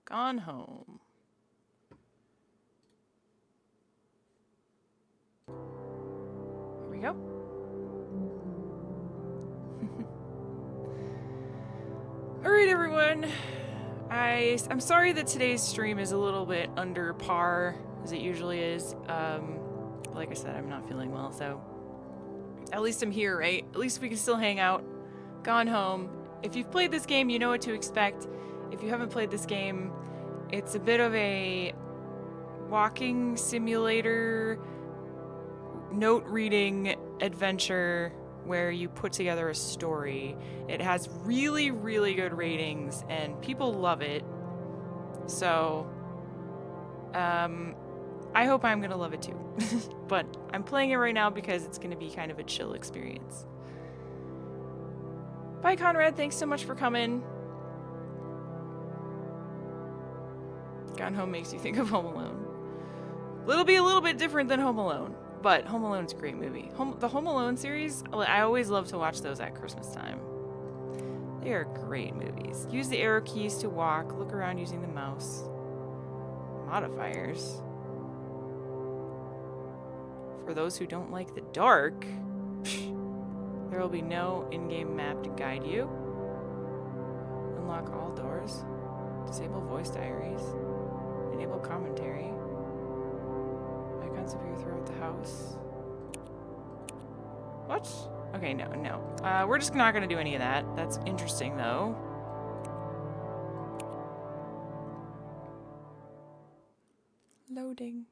Gone Home. Here we go. Alright, everyone. I'm sorry that today's stream is a little bit under par, as it usually is. Like I said, I'm not feeling well, so at least I'm here, right? At least we can still hang out. Gone Home. If you've played this game, you know what to expect. If you haven't played this game, it's a bit of a walking simulator, note-reading adventure where you put together a story. It has really, really good ratings, and people love it. So, I hope I'm gonna love it too. But I'm playing it right now because it's gonna be kind of a chill experience. Bye, Conrad. Thanks so much for coming. Gone Home makes you think of Home Alone. It'll be a little bit different than Home Alone, but Home Alone's a great movie. The Home Alone series, I always love to watch those at Christmas time. They are great movies. Use the arrow keys to walk. Look around using the mouse. Modifiers. For those who don't like the dark, there will be no in-game map to guide you. Unlock all doors. Disable voice diaries. Enable commentary. Icons appear throughout the house. What? Okay, no. We're just not gonna do any of that. That's interesting, though. Loading.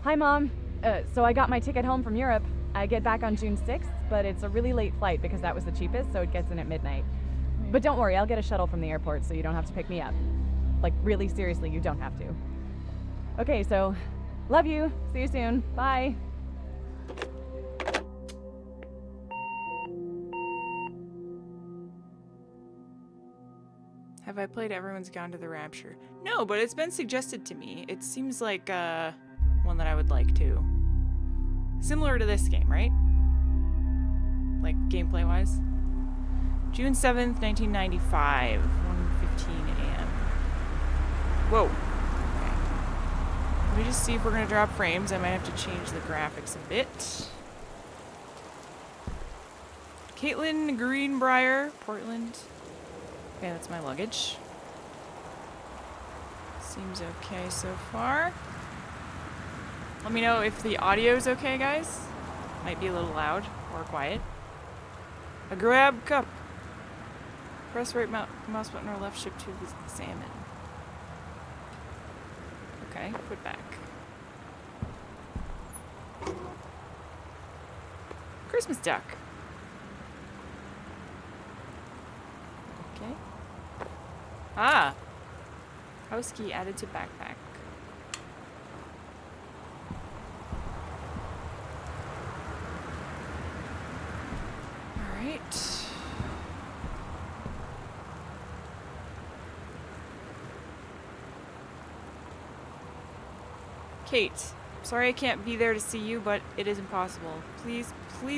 Hi, Mom. So I got my ticket home from Europe. I get back on June 6th, but it's a really late flight because that was the cheapest, so it gets in at midnight. But don't worry, I'll get a shuttle from the airport so you don't have to pick me up. Like, really seriously, you don't have to. Okay, so, love you. See you soon. Bye. Have I played Everyone's Gone to the Rapture? No, but it's been suggested to me. It seems like one that I would like to. Similar to this game, right? Like gameplay-wise. June 7th, 1995, 1:15 a.m. Whoa. Okay. Let me just see if we're gonna drop frames. I might have to change the graphics a bit. Caitlin Greenbrier, Portland. Okay, that's my luggage. Seems okay so far. Let me know if the audio's okay, guys. Might be a little loud or quiet. A grab cup. Press right mouse button or left shift to examine. Okay, put back. Christmas duck. Okay. Ah! House key added to backpack. Alright. Kate, sorry I can't be there to see you, but it is impossible. Please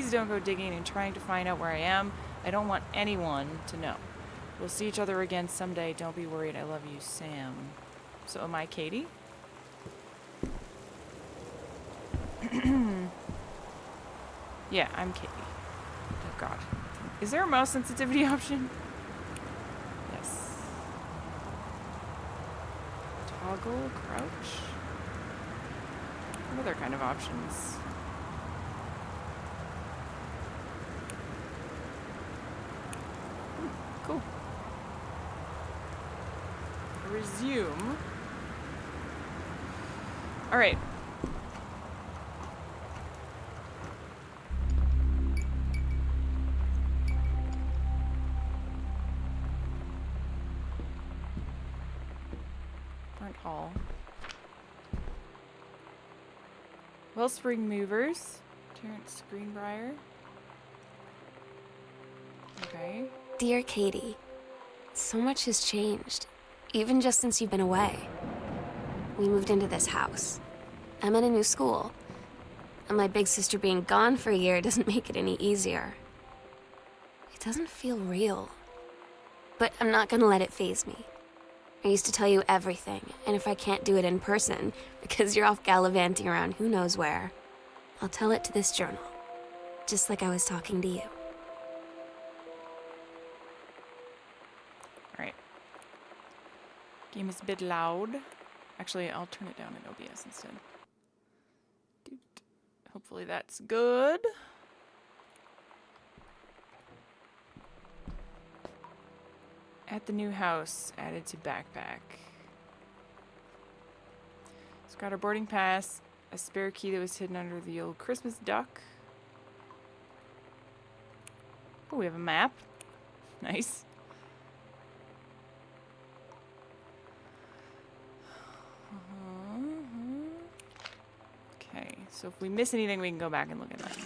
don't go digging and trying to find out where I am. I don't want anyone to know. We'll see each other again someday. Don't be worried. I love you, Sam. So am I Katie? Yeah, I'm Katie. Oh god. Is there a mouse sensitivity option? Yes. Toggle, crouch. What other kind of options? Cool. Resume. All right. Front hall. Wellspring Movers. Terrence Greenbrier. Okay. Dear Katie, so much has changed, even just since you've been away. We moved into this house. I'm in a new school. And my big sister being gone for a year doesn't make it any easier. It doesn't feel real. But I'm not gonna let it faze me. I used to tell you everything, and if I can't do it in person, because you're off gallivanting around who knows where, I'll tell it to this journal. Just like I was talking to you. Alright. Game is a bit loud. Actually, I'll turn it down in OBS instead. Doot. Hopefully that's good. At the new house, added to backpack. It's got our boarding pass, a spare key that was hidden under the old Christmas duck. Oh, we have a map. Nice. Okay, so if we miss anything, we can go back and look at that.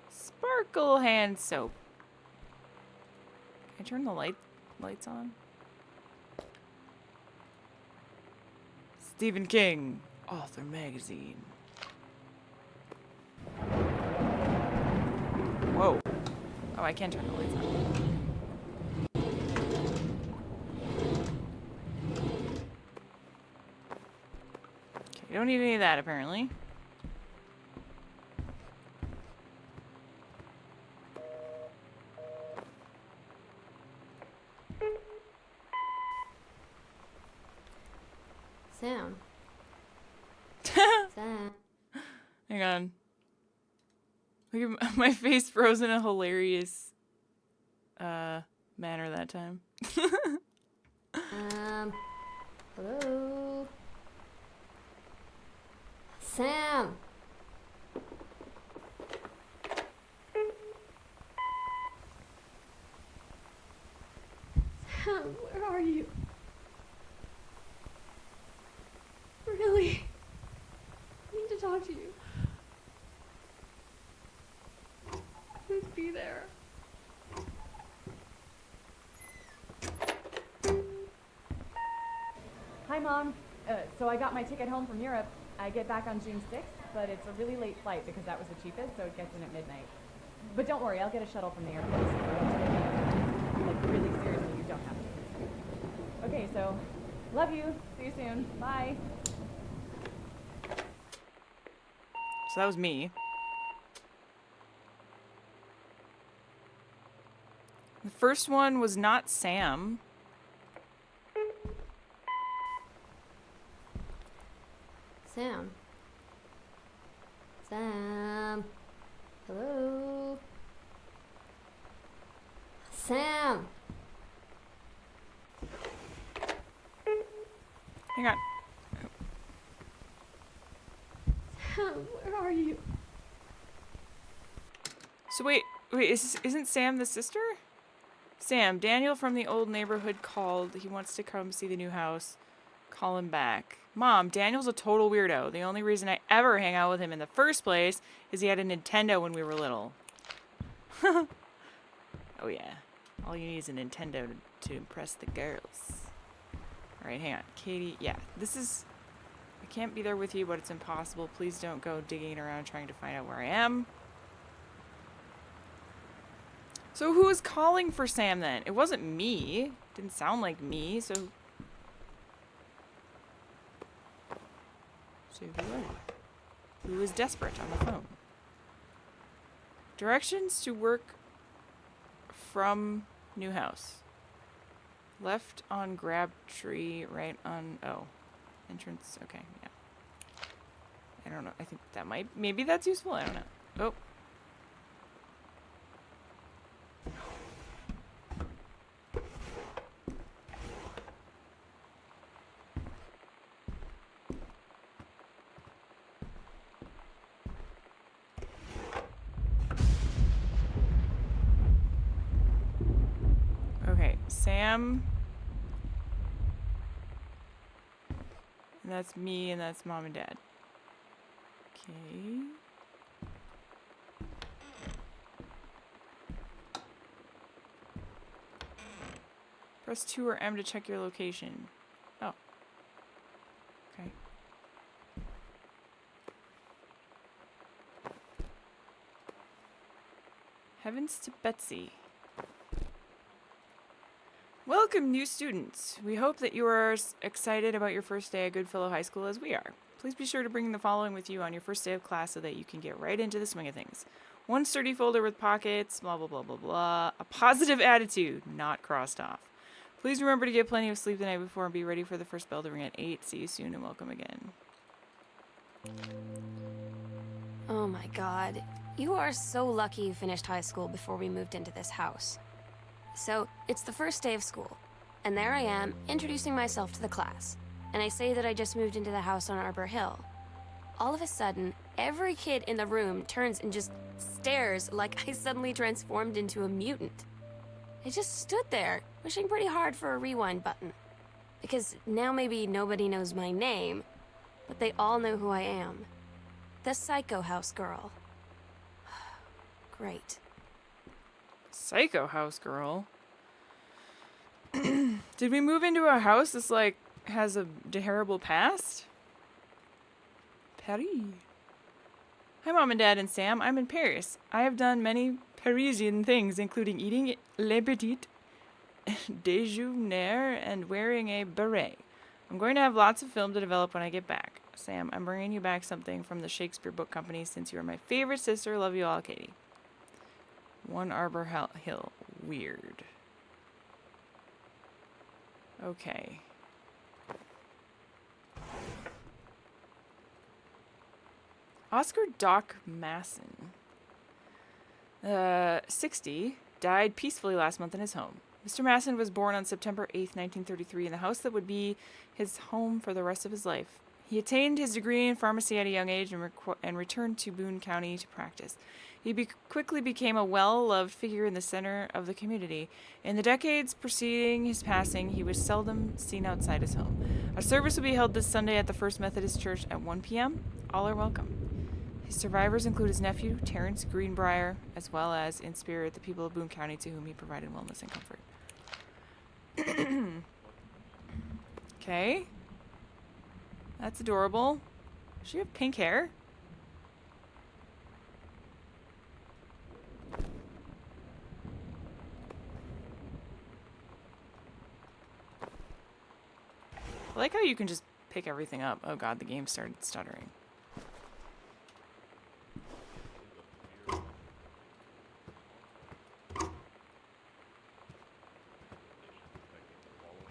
Sparkle hand soap. Can I turn the lights on? Stephen King, Author Magazine. Whoa. Oh, I can turn the lights on. Okay, you don't need any of that apparently. Sam. Sam. Hang on. Look at my face froze in a hilarious manner that time. Hello? Sam! Sam, where are you? Really? I need to talk to you. Please be there. Hi, Mom. So I got my ticket home from Europe. I get back on June 6th, but it's a really late flight because that was the cheapest, so it gets in at midnight. But don't worry, I'll get a shuttle from the airport. So like, really seriously, you don't have to. Okay, so love you. See you soon. Bye. So that was me. The first one was not Sam. Sam. Sam. Hello? Sam! Hang on. Sam, where are you? So wait, isn't Sam the sister? Sam, Daniel from the old neighborhood called. He wants to come see the new house. Call him back. Mom, Daniel's a total weirdo. The only reason I ever hang out with him in the first place is he had a Nintendo when we were little. Oh yeah. All you need is a Nintendo to impress the girls. Alright, hang on. Katie, yeah. This is... I can't be there with you, but it's impossible. Please don't go digging around trying to find out where I am. So who was calling for Sam then? It wasn't me. Didn't sound like me, so... So who was it? Who was desperate on the phone? Directions to work from new house. Left on grab tree, right on... Oh. Entrance. Okay, yeah. I don't know. I think that might... Maybe that's useful? I don't know. Oh. Okay, Sam. And that's me, and that's Mom and Dad. Okay. Press 2 or M to check your location. Oh. Okay. Heavens to Betsy. Welcome, new students. We hope that you are as excited about your first day at Goodfellow High School as we are. Please be sure to bring the following with you on your first day of class so that you can get right into the swing of things. One sturdy folder with pockets, blah, blah, blah, blah, blah. A positive attitude, not crossed off. Please remember to get plenty of sleep the night before and be ready for the first bell to ring at 8. See you soon and welcome again. Oh my god. You are so lucky you finished high school before we moved into this house. So, it's the first day of school, and there I am, introducing myself to the class. And I say that I just moved into the house on Arbor Hill. All of a sudden, every kid in the room turns and just stares like I suddenly transformed into a mutant. I just stood there, wishing pretty hard for a rewind button. Because now maybe nobody knows my name, but they all know who I am. The Psycho House Girl. Great. Psycho House Girl? Did we move into a house that's like has a terrible past? Paris. Hi, Mom and Dad and Sam. I'm in Paris. I have done many Parisian things, including eating le petit déjeuner and wearing a beret. I'm going to have lots of film to develop when I get back. Sam, I'm bringing you back something from the Shakespeare Book Company since you are my favorite sister. Love you all, Katie. One Arbor Hill. Weird. Okay. Oscar Doc Masson, 60, died peacefully last month in his home. Mr. Masson was born on September 8th, 1933, in the house that would be his home for the rest of his life. He attained his degree in pharmacy at a young age and returned to Boone County to practice. He quickly became a well-loved figure in the center of the community. In the decades preceding his passing, he was seldom seen outside his home. A service will be held this Sunday at the First Methodist Church at 1 p.m. All are welcome. His survivors include his nephew, Terrence Greenbrier, as well as, in spirit, the people of Boone County to whom he provided wellness and comfort. Okay. That's adorable. Does she have pink hair? I like how you can just pick everything up. Oh god, the game started stuttering.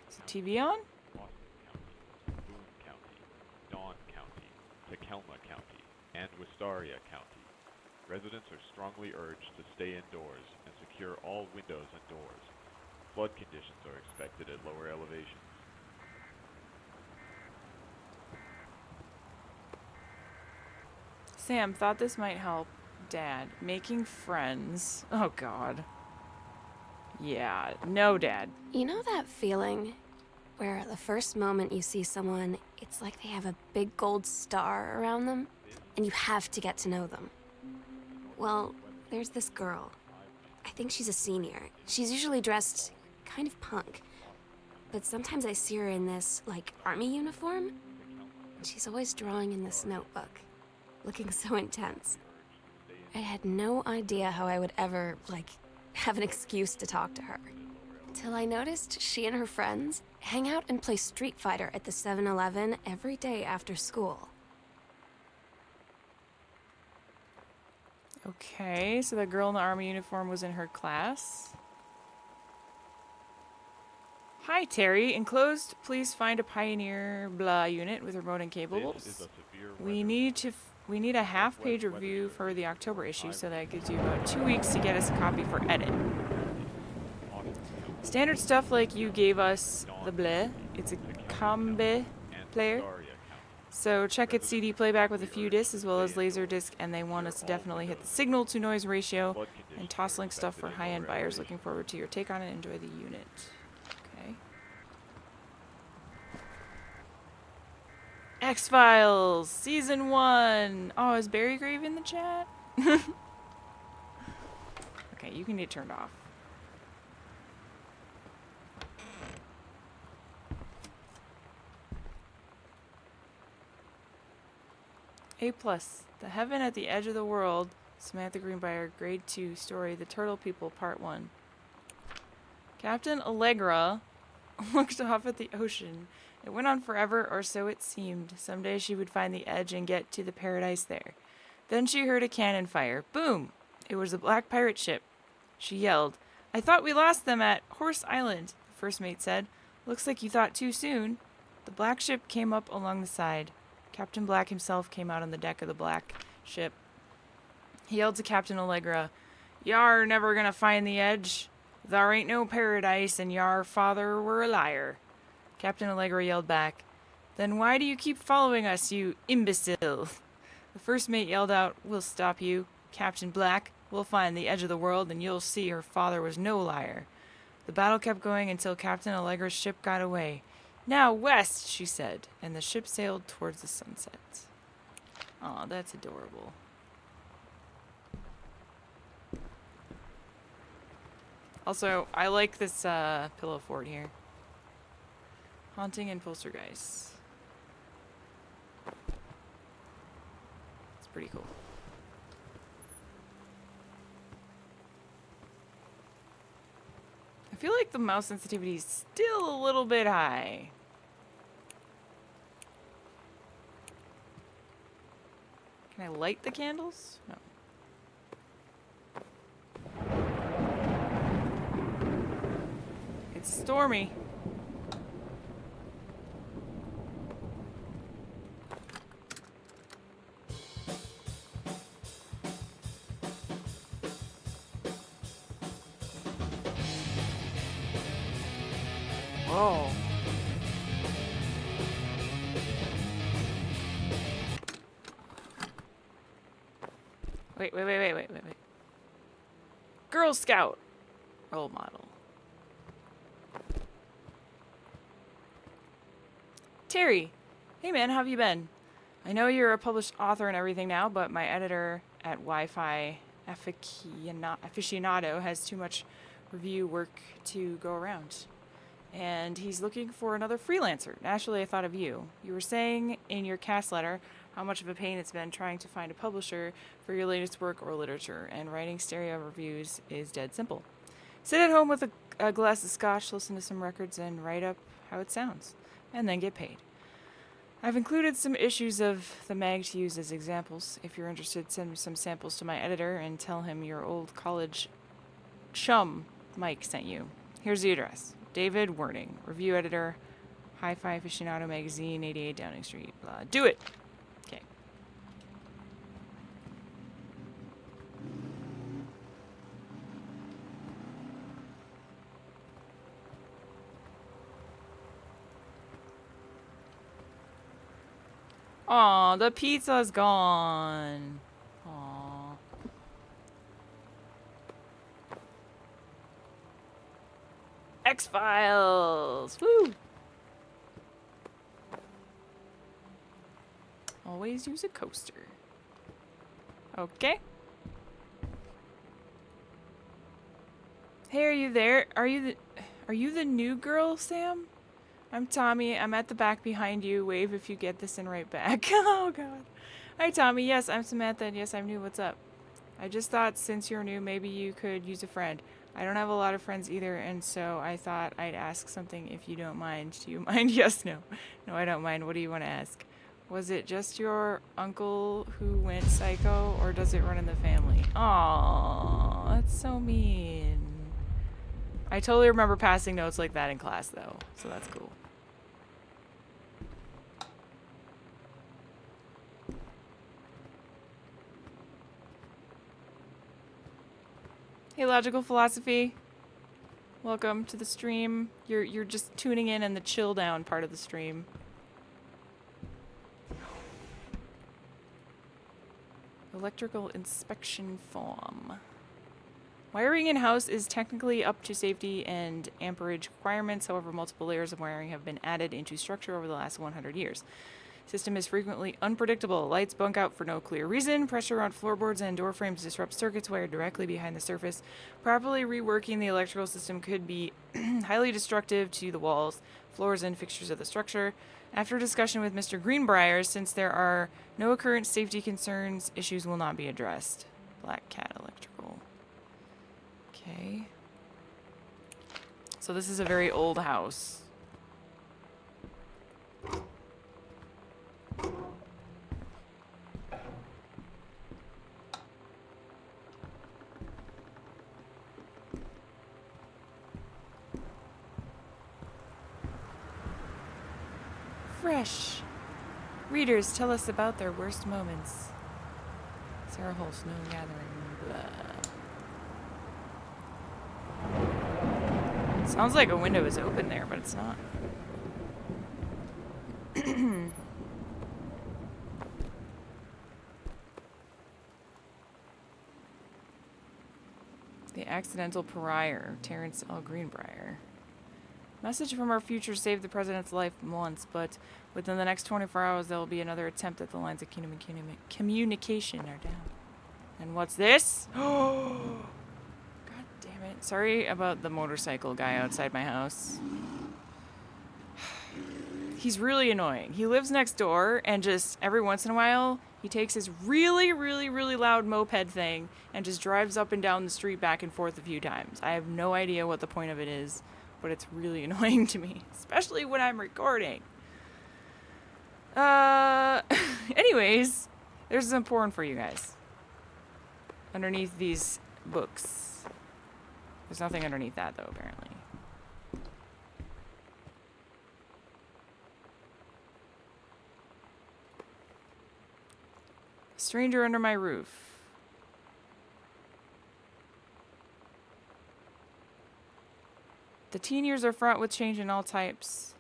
Is the TV on? And Wistaria County. Residents are strongly urged to stay indoors and secure all windows and doors. Flood conditions are expected at lower elevations. Sam thought this might help Dad. Making friends. Oh god. Yeah, no, Dad. You know that feeling where the first moment you see someone, it's like they have a big gold star around them, and you have to get to know them? Well, there's this girl. I think she's a senior. She's usually dressed kind of punk, but sometimes I see her in this, like, army uniform, and she's always drawing in this notebook, looking so intense. I had no idea how I would ever, like, have an excuse to talk to her. Till I noticed she and her friends hang out and play Street Fighter at the 7-Eleven every day after school. Okay, so that girl in the army uniform was in her class. Hi, Terry. Enclosed, please find a Pioneer blah unit with remote and cables. We need a half-page review for the October issue, so that gives you about 2 weeks to get us a copy for edit. Standard stuff like you gave us the bleh. It's a combi player. So check its CD playback with a few discs as well as laser disc, and they want us to definitely hit the signal to noise ratio and toss-link stuff for high-end buyers. Looking forward to your take on it. Enjoy the unit. Okay. X-Files Season 1. Oh, is Barry Grave in the chat? Okay, you can get turned off. A+. The Heaven at the Edge of the World. Samantha Greenbrier, Grade 2, story The Turtle People, Part 1. Captain Allegra looked off at the ocean. It went on forever, or so it seemed. Someday she would find the edge and get to the paradise there. Then she heard a cannon fire. Boom! It was a black pirate ship. She yelled, "I thought we lost them at Horse Island," the first mate said. "Looks like you thought too soon." The black ship came up along the side. Captain Black himself came out on the deck of the black ship. He yelled to Captain Allegra, "Yar never gonna find the edge. Thar ain't no paradise, and yar father were a liar." Captain Allegra yelled back, "Then why do you keep following us, you imbecile?" The first mate yelled out, "We'll stop you, Captain Black. We'll find the edge of the world, and you'll see her father was no liar." The battle kept going until Captain Allegra's ship got away. "Now west," she said, and the ship sailed towards the sunset. Aw, that's adorable. Also, I like this pillow fort here. Haunting and Poltergeist. It's pretty cool. I feel like the mouse sensitivity is still a little bit high. Can I light the candles? No. It's stormy. Whoa. Wait. Girl Scout role model. Terry. Hey man, how have you been? I know you're a published author and everything now, but my editor at Wi-Fi Aficionado has too much review work to go around. And he's looking for another freelancer. Naturally, I thought of you. You were saying in your cast letter how much of a pain it's been trying to find a publisher for your latest work or literature, and writing stereo reviews is dead simple. Sit at home with a glass of scotch, listen to some records, and write up how it sounds, and then get paid. I've included some issues of the mag to use as examples. If you're interested, send some samples to my editor and tell him your old college chum, Mike, sent you. Here's the address. David Werning, review editor, Hi-Fi Aficionado Magazine, 88 Downing Street. Blah. Do it! Okay. Aw, the pizza's gone. Aw. X-Files! Woo! Always use a coaster. Okay. Hey, are you there? Are you the new girl, Sam? I'm Tommy. I'm at the back behind you. Wave if you get this and right back. Oh, God. Hi, Tommy. Yes, I'm Samantha, and yes, I'm new. What's up? I just thought since you're new, maybe you could use a friend. I don't have a lot of friends either, and so I thought I'd ask something if you don't mind. Do you mind? Yes, no. No, I don't mind. What do you want to ask? Was it just your uncle who went psycho, or does it run in the family? Aww, that's so mean. I totally remember passing notes like that in class, though, so that's cool. Hey, Logical Philosophy. Welcome to the stream. You're just tuning in the chill down part of the stream. Electrical inspection form. Wiring in-house is technically up to safety and amperage requirements. However, multiple layers of wiring have been added into structure over the last 100 years. System is frequently unpredictable. Lights bunk out for no clear reason. Pressure on floorboards and door frames disrupts circuits wired directly behind the surface. Properly reworking the electrical system could be highly destructive to the walls, floors, and fixtures of the structure. After discussion with Mr. Greenbrier, since there are no current safety concerns, issues will not be addressed. Black Cat Electrical. Okay. So this is a very old house. Fresh. Readers tell us about their worst moments. Sarah Hole, Snow Gathering, blah. Sounds like a window is open there, but it's not. The Accidental Pariah, Terrence L. Greenbrier. Message from our future saved the president's life once, but within the next 24 hours there will be another attempt at the lines of communication are down. And what's this? Oh, God damn it. Sorry about the motorcycle guy outside my house. He's really annoying. He lives next door, and just every once in a while, he takes his really, really, really loud moped thing and just drives up and down the street back and forth a few times. I have no idea what the point of it is, but it's really annoying to me, especially when I'm recording. Anyways, there's some porn for you guys. Underneath these books. There's nothing underneath that, though, apparently. Stranger under my roof. The teen years are fraught with change in all types.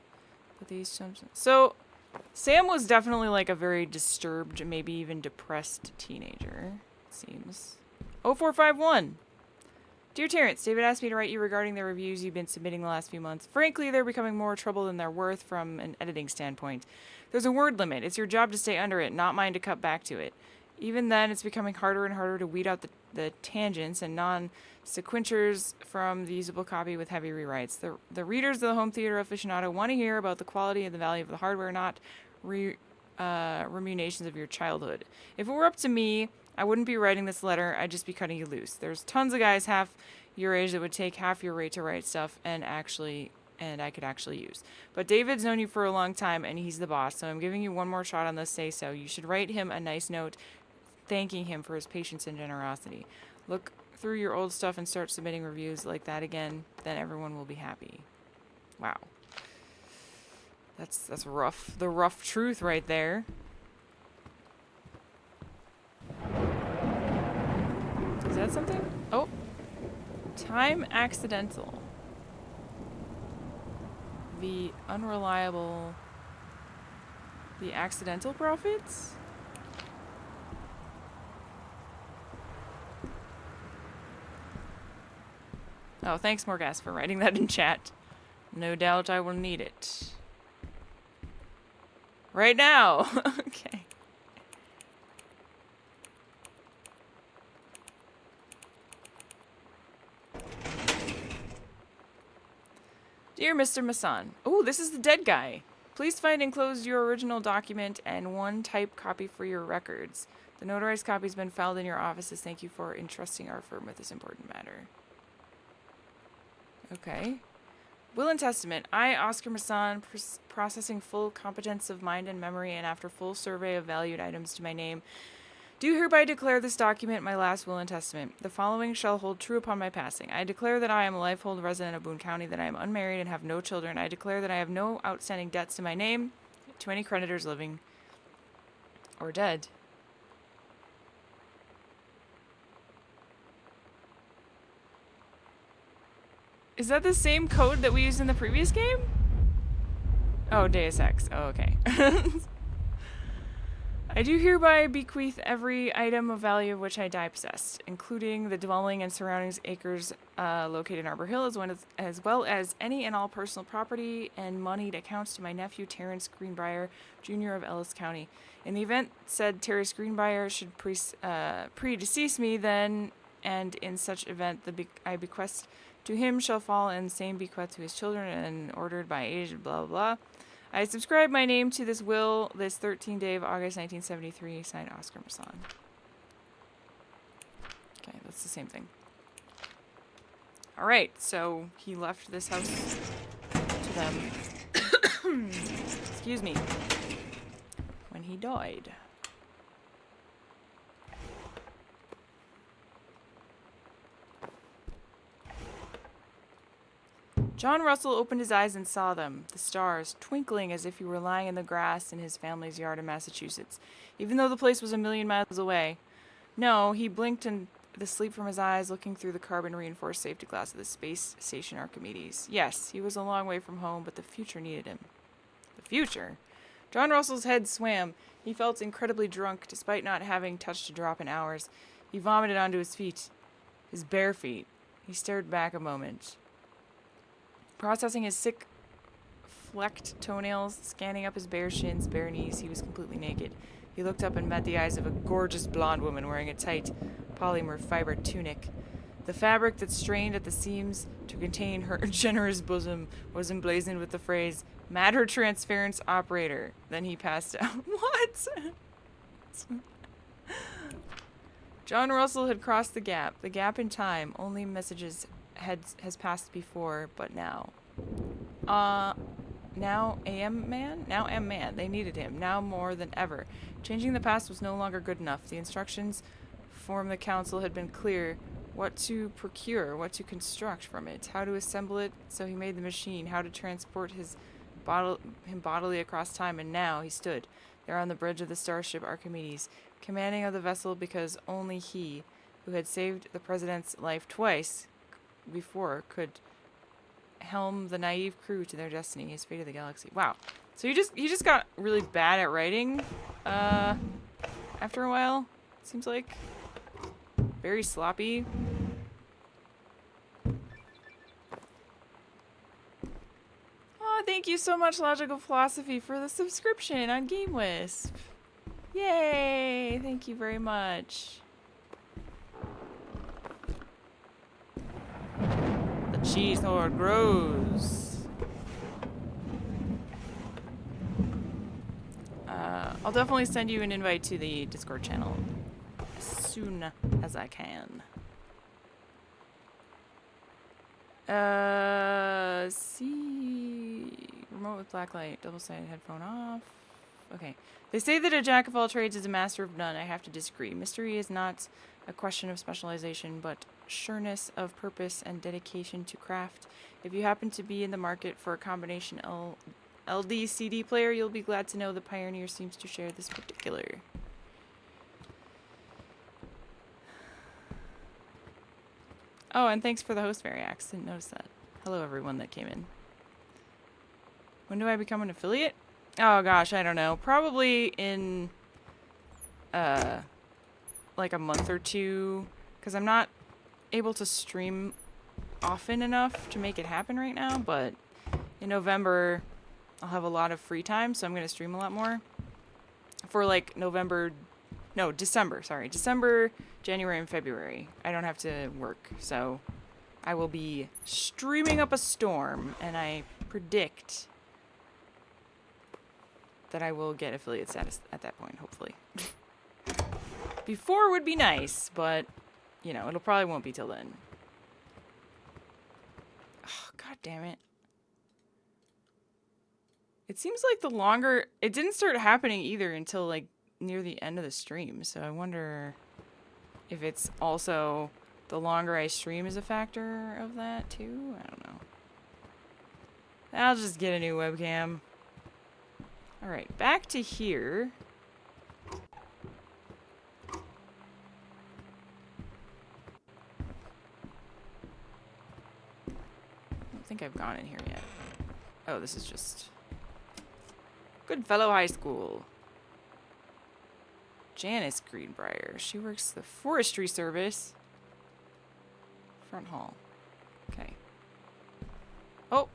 But these so Sam was definitely like a very disturbed, maybe even depressed teenager, it seems. 0451. Dear Terrence, David asked me to write you regarding the reviews you've been submitting the last few months. Frankly, they're becoming more trouble than they're worth from an editing standpoint. There's a word limit. It's your job to stay under it, not mine to cut back to it. Even then, it's becoming harder and harder to weed out the tangents and non-sequentials from the usable copy with heavy rewrites. The readers of the home theater aficionado want to hear about the quality and the value of the hardware, not ruminations of your childhood. If it were up to me, I wouldn't be writing this letter. I'd just be cutting you loose. There's tons of guys half your age that would take half your rate to write stuff and I could actually use. But David's known you for a long time, and he's the boss, so I'm giving you one more shot on this say-so. You should write him a nice note thanking him for his patience and generosity. Look through your old stuff and start submitting reviews like that again, then everyone will be happy. Wow. That's rough. The rough truth right there. Is that something? Oh. Time accidental. The unreliable... The accidental profits? Oh, thanks, Morgas, for writing that in chat. No doubt I will need it. Right now! Okay. Dear Mr. Masson. Oh, this is the dead guy. Please find enclosed your original document and one typed copy for your records. The notarized copy has been filed in your offices. Thank you for entrusting our firm with this important matter. Okay. Will and Testament. I, Oscar Masson, processing full competence of mind and memory, and after full survey of valued items to my name, do hereby declare this document my last will and testament. The following shall hold true upon my passing. I declare that I am a life-hold resident of Boone County, that I am unmarried and have no children. I declare that I have no outstanding debts to my name, to any creditors living or dead. Is that the same code that we used in the previous game? Oh, Deus Ex. Oh, okay. I do hereby bequeath every item of value of which I die possessed, including the dwelling and surrounding acres located in Arbor Hill, as well as any and all personal property and moneyed accounts to my nephew Terrence Greenbrier, Jr. of Ellis County. In the event said Terrence Greenbrier should predecease me, then, and in such event I bequest to him shall fall and same bequest to his children and ordered by age, blah, blah, blah. I subscribe my name to this will this 13th day of August 1973, signed Oscar Masson. Okay, that's the same thing. Alright, so he left this house to them. Excuse me. When he died. John Russell opened his eyes and saw them, the stars, twinkling as if he were lying in the grass in his family's yard in Massachusetts, even though the place was a million miles away. No, he blinked in the sleep from his eyes, looking through the carbon-reinforced safety glass of the space station Archimedes. Yes, he was a long way from home, but the future needed him. The future? John Russell's head swam. He felt incredibly drunk, despite not having touched a drop in hours. He vomited onto his feet. His bare feet. He stared back a moment. Processing his sick, flecked toenails, scanning up his bare shins, bare knees, he was completely naked. He looked up and met the eyes of a gorgeous blonde woman wearing a tight, polymer fiber tunic. The fabric that strained at the seams to contain her generous bosom was emblazoned with the phrase, Matter Transference Operator. Then he passed out. What? John Russell had crossed the gap in time. Only messages has passed before, but now. Now AM Man? Now M Man. They needed him, now more than ever. Changing the past was no longer good enough. The instructions from the council had been clear. What to procure, what to construct from it, how to assemble it, so he made the machine, how to transport him bodily across time, and now he stood there on the bridge of the starship Archimedes, commanding of the vessel because only he, who had saved the president's life twice before, could helm the naive crew to their destiny, his fate of the galaxy. Wow. So he just got really bad at writing after a while, seems like. Very sloppy. Oh, thank you so much, Logical Philosophy, for the subscription on GameWisp. Yay! Thank you very much. The cheese horde grows. I'll definitely send you an invite to the Discord channel as soon as I can. See. Remote with blacklight, double-sided headphone off. Okay. They say that a jack of all trades is a master of none. I have to disagree. Mystery is not a question of specialization, but sureness of purpose and dedication to craft. If you happen to be in the market for a combination LD CD player, you'll be glad to know the Pioneer seems to share this particular. Oh, and thanks for the host variax. Didn't notice that. Hello, everyone that came in. When do I become an affiliate? Oh gosh, I don't know. Probably in like a month or two, because I'm not able to stream often enough to make it happen right now, but in November I'll have a lot of free time, so I'm going to stream a lot more. For like December, January, and February. I don't have to work, so I will be streaming up a storm, and I predict that I will get affiliate status at that point, hopefully. Before would be nice, but, you know, it'll probably won't be till then. Oh, god damn it. It seems like the longer... It didn't start happening either until, like, near the end of the stream, so I wonder if it's also the longer I stream is a factor of that, too? I don't know. I'll just get a new webcam. Alright, back to here. I don't think I've gone in here yet. Oh, this is just... Goodfellow High School. Janice Greenbrier. She works the Forestry Service. Front hall. Okay. Oh!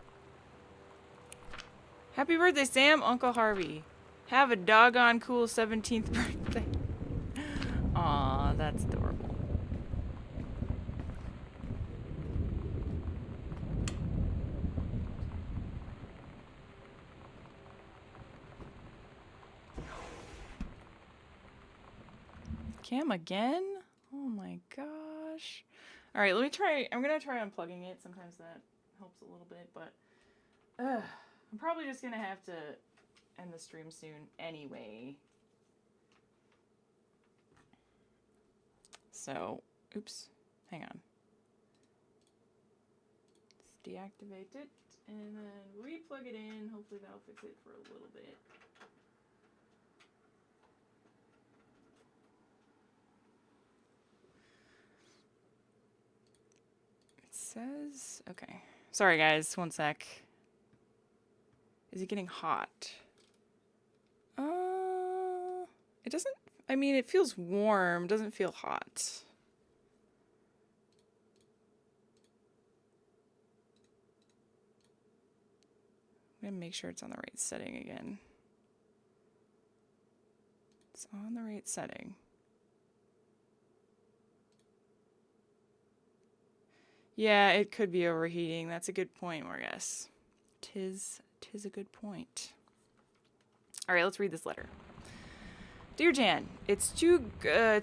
Happy birthday, Sam! Uncle Harvey. Have a doggone cool 17th birthday. Aw, that's adorable. Cam again? Oh my gosh. Alright, let me try. I'm gonna try unplugging it. Sometimes that helps a little bit, but I'm probably just gonna have to end the stream soon anyway. So, oops. Hang on. Let's deactivate it and then re-plug it in. Hopefully that'll fix it for a little bit. Says, okay. Sorry guys, one sec. Is it getting hot? It doesn't, I mean, it feels warm, doesn't feel hot. I'm gonna make sure it's on the right setting again. It's on the right setting. Yeah, it could be overheating. That's a good point, Morgus. Tis a good point. All right, let's read this letter. Dear Jan, it's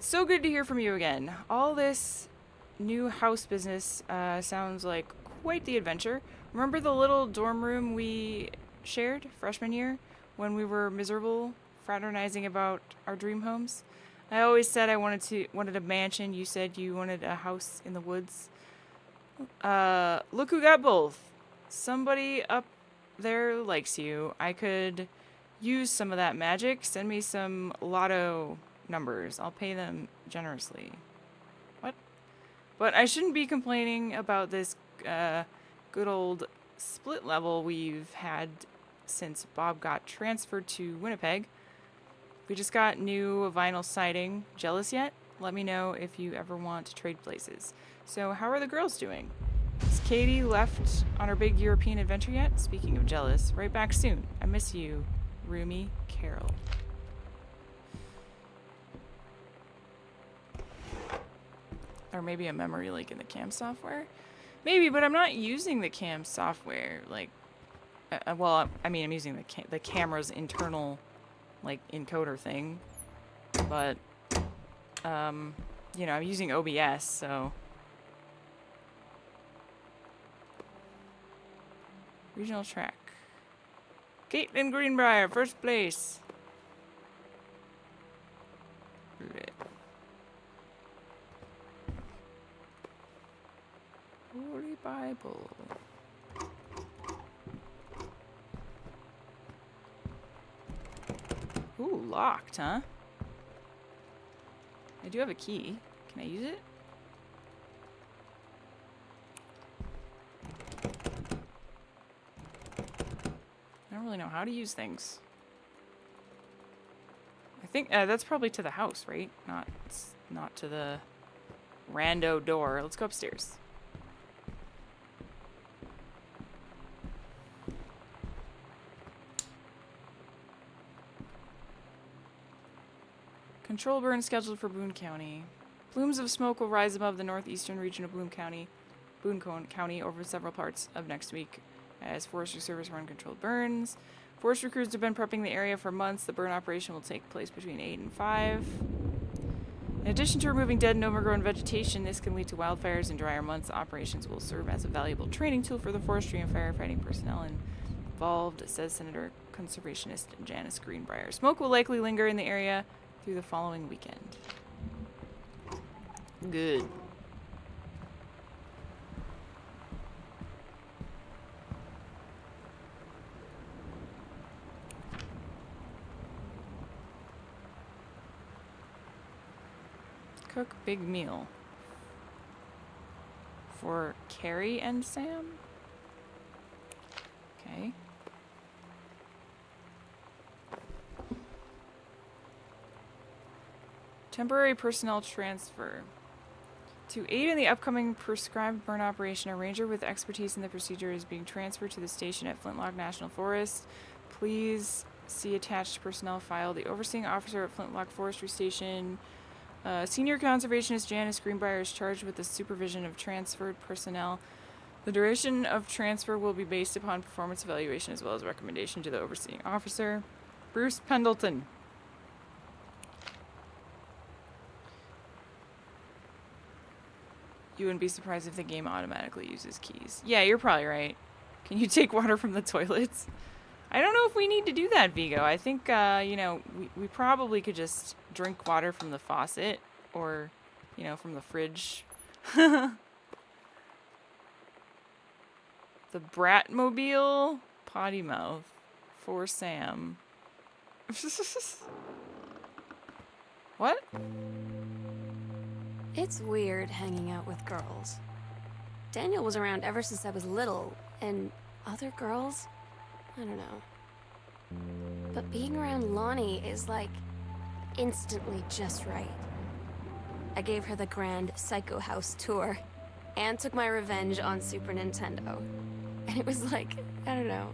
so good to hear from you again. All this new house business sounds like quite the adventure. Remember the little dorm room we shared freshman year when we were miserable, fraternizing about our dream homes? I always said I wanted a mansion. You said you wanted a house in the woods. Look who got both. Somebody up there likes you. I could use some of that magic. Send me some lotto numbers. I'll pay them generously. What? But I shouldn't be complaining about this good old split level we've had since Bob got transferred to Winnipeg. We just got new vinyl siding. Jealous yet? Let me know if you ever want to trade places. So how are the girls doing? Has Katie left on her big European adventure yet? Speaking of jealous, right back soon. I miss you, Roomy Carol. Or maybe a memory leak in the cam software? Maybe, but I'm not using the cam software. Like, well, I mean, I'm using the camera's internal, like, encoder thing. But, you know, I'm using OBS, so... Regional track. Caitlin Greenbrier, first place. Holy Bible. Ooh, locked, huh? I do have a key. Can I use it? I don't really know how to use things. I think that's probably to the house, right? Not to the rando door. Let's go upstairs. Control burn scheduled for Boone County. Plumes of smoke will rise above the northeastern region of Boone County over several parts of next week as Forestry Service run controlled burns. Forestry crews have been prepping the area for months. The burn operation will take place between 8 and 5. In addition to removing dead and overgrown vegetation, this can lead to wildfires in drier months. Operations will serve as a valuable training tool for the forestry and firefighting personnel involved, says Senator Conservationist Janice Greenbrier. Smoke will likely linger in the area through the following weekend. Good. Cook big meal for Carrie and Sam. Okay. Temporary personnel transfer. To aid in the upcoming prescribed burn operation, a ranger with expertise in the procedure is being transferred to the station at Flintlock National Forest. Please see attached personnel file. The overseeing officer at Flintlock Forestry Station, Senior Conservationist Janice Greenbrier, is charged with the supervision of transferred personnel. The duration of transfer will be based upon performance evaluation as well as recommendation to the overseeing officer. Bruce Pendleton. You wouldn't be surprised if the game automatically uses keys. Yeah, you're probably right. Can you take water from the toilets? I don't know if we need to do that, Vigo. I think, you know, we probably could just drink water from the faucet or, you know, from the fridge. The Bratmobile potty mouth for Sam. What? It's weird hanging out with girls. Daniel was around ever since I was little, and other girls? I don't know. But being around Lonnie is like instantly just right. I gave her the grand Psycho House tour and took my revenge on Super Nintendo. And it was like, I don't know,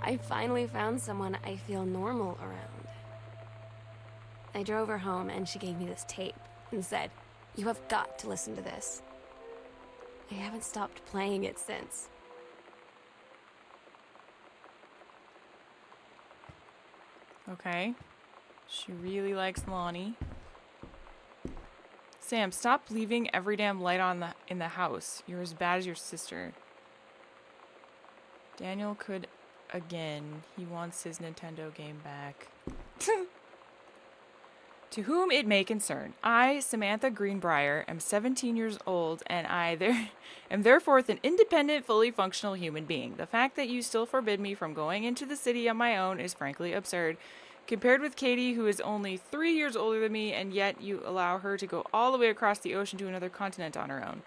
I finally found someone I feel normal around. I drove her home and she gave me this tape and said, "You have got to listen to this." I haven't stopped playing it since. Okay. She really likes Lonnie. Sam, stop leaving every damn light on in the house. You're as bad as your sister. Daniel could again. He wants his Nintendo game back. To whom it may concern, I, Samantha Greenbrier, am 17 years old, and I am therefore an independent, fully functional human being. The fact that you still forbid me from going into the city on my own is frankly absurd. Compared with Katie, who is only 3 years older than me, and yet you allow her to go all the way across the ocean to another continent on her own.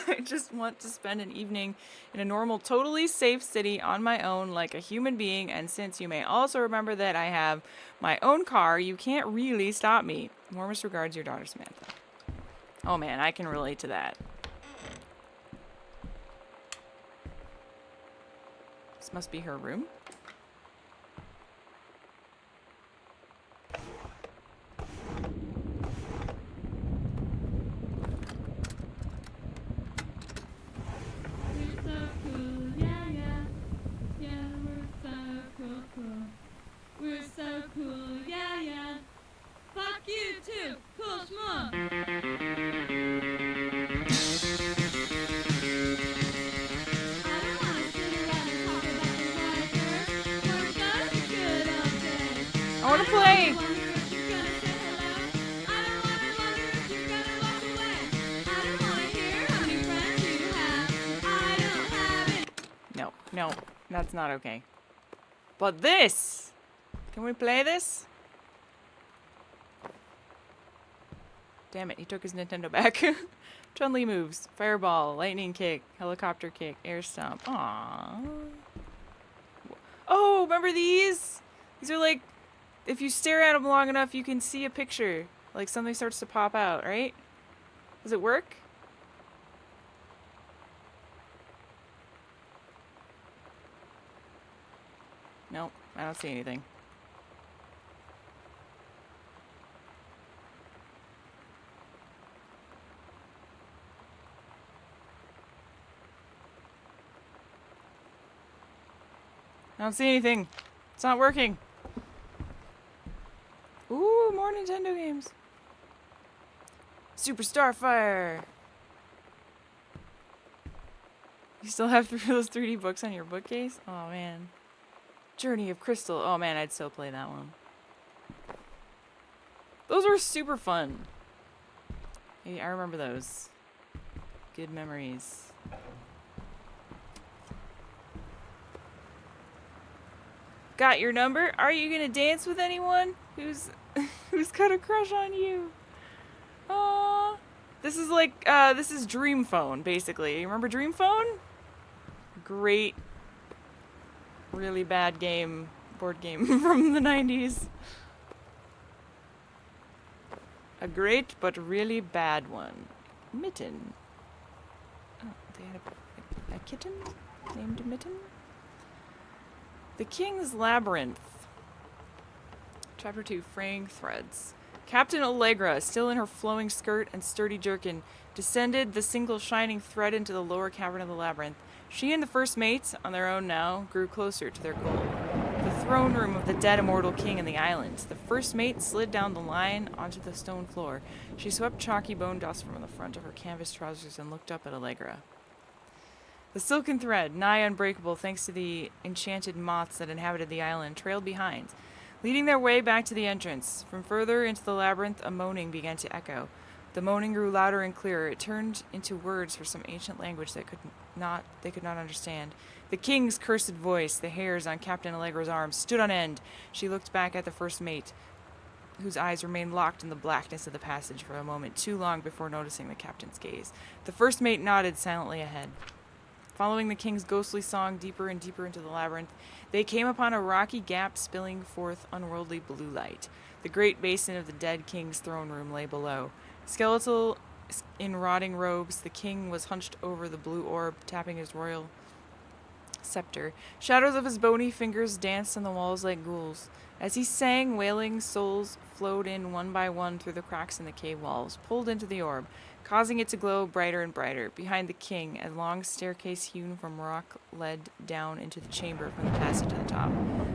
I just want to spend an evening in a normal, totally safe city on my own like a human being, and since you may also remember that I have my own car, you can't really stop me. Warmest regards, your daughter, Samantha. Oh man, I can relate to that. This must be her room. We're so cool, yeah, yeah. Fuck you too, cool schmuck. I don't wanna sit around and talk about the water. We're those good old days. I want to play. Wonder if you're gonna say hello. I don't wanna wonder if you're gonna walk away. I don't wanna hear how many friends you have. I don't have it. No, no, that's not okay. But this! Can we play this? Damn it, he took his Nintendo back. Chun-Li moves. Fireball, lightning kick, helicopter kick, air stomp. Aww. Oh, remember these? These are like, if you stare at them long enough, you can see a picture. Like something starts to pop out, right? Does it work? Nope, I don't see anything. I don't see anything. It's not working. Ooh, more Nintendo games. Super Starfire. You still have those 3D books on your bookcase? Oh, man. Journey of Crystal. Oh, man, I'd still play that one. Those were super fun. Hey, I remember those. Good memories. Got your number? Are you gonna dance with anyone who's got a crush on you? Aww. This is like this is Dream Phone, basically. You remember Dream Phone? Great, really bad board game from the 90s. A great but really bad one. Mitten. Oh, they had a kitten named Mitten? The King's Labyrinth. Chapter 2, Fraying Threads. Captain Allegra, still in her flowing skirt and sturdy jerkin, descended the single shining thread into the lower cavern of the labyrinth. She and the first mate, on their own now, grew closer to their goal. The throne room of the dead immortal king in the island. The first mate slid down the line onto the stone floor. She swept chalky bone dust from the front of her canvas trousers and looked up at Allegra. The silken thread, nigh unbreakable thanks to the enchanted moths that inhabited the island, trailed behind, leading their way back to the entrance. From further into the labyrinth, a moaning began to echo. The moaning grew louder and clearer. It turned into words for some ancient language that they could not understand. The king's cursed voice, the hairs on Captain Allegra's arms, stood on end. She looked back at the first mate, whose eyes remained locked in the blackness of the passage for a moment too long before noticing the captain's gaze. The first mate nodded silently ahead. Following the king's ghostly song deeper and deeper into the labyrinth, they came upon a rocky gap spilling forth unworldly blue light. The great basin of the dead king's throne room lay below. Skeletal in rotting robes, the king was hunched over the blue orb, tapping his royal scepter. Shadows of his bony fingers danced on the walls like ghouls. As he sang, wailing souls flowed in one by one through the cracks in the cave walls, pulled into the orb, causing it to glow brighter and brighter. Behind the king, a long staircase hewn from rock led down into the chamber from the passage at the top.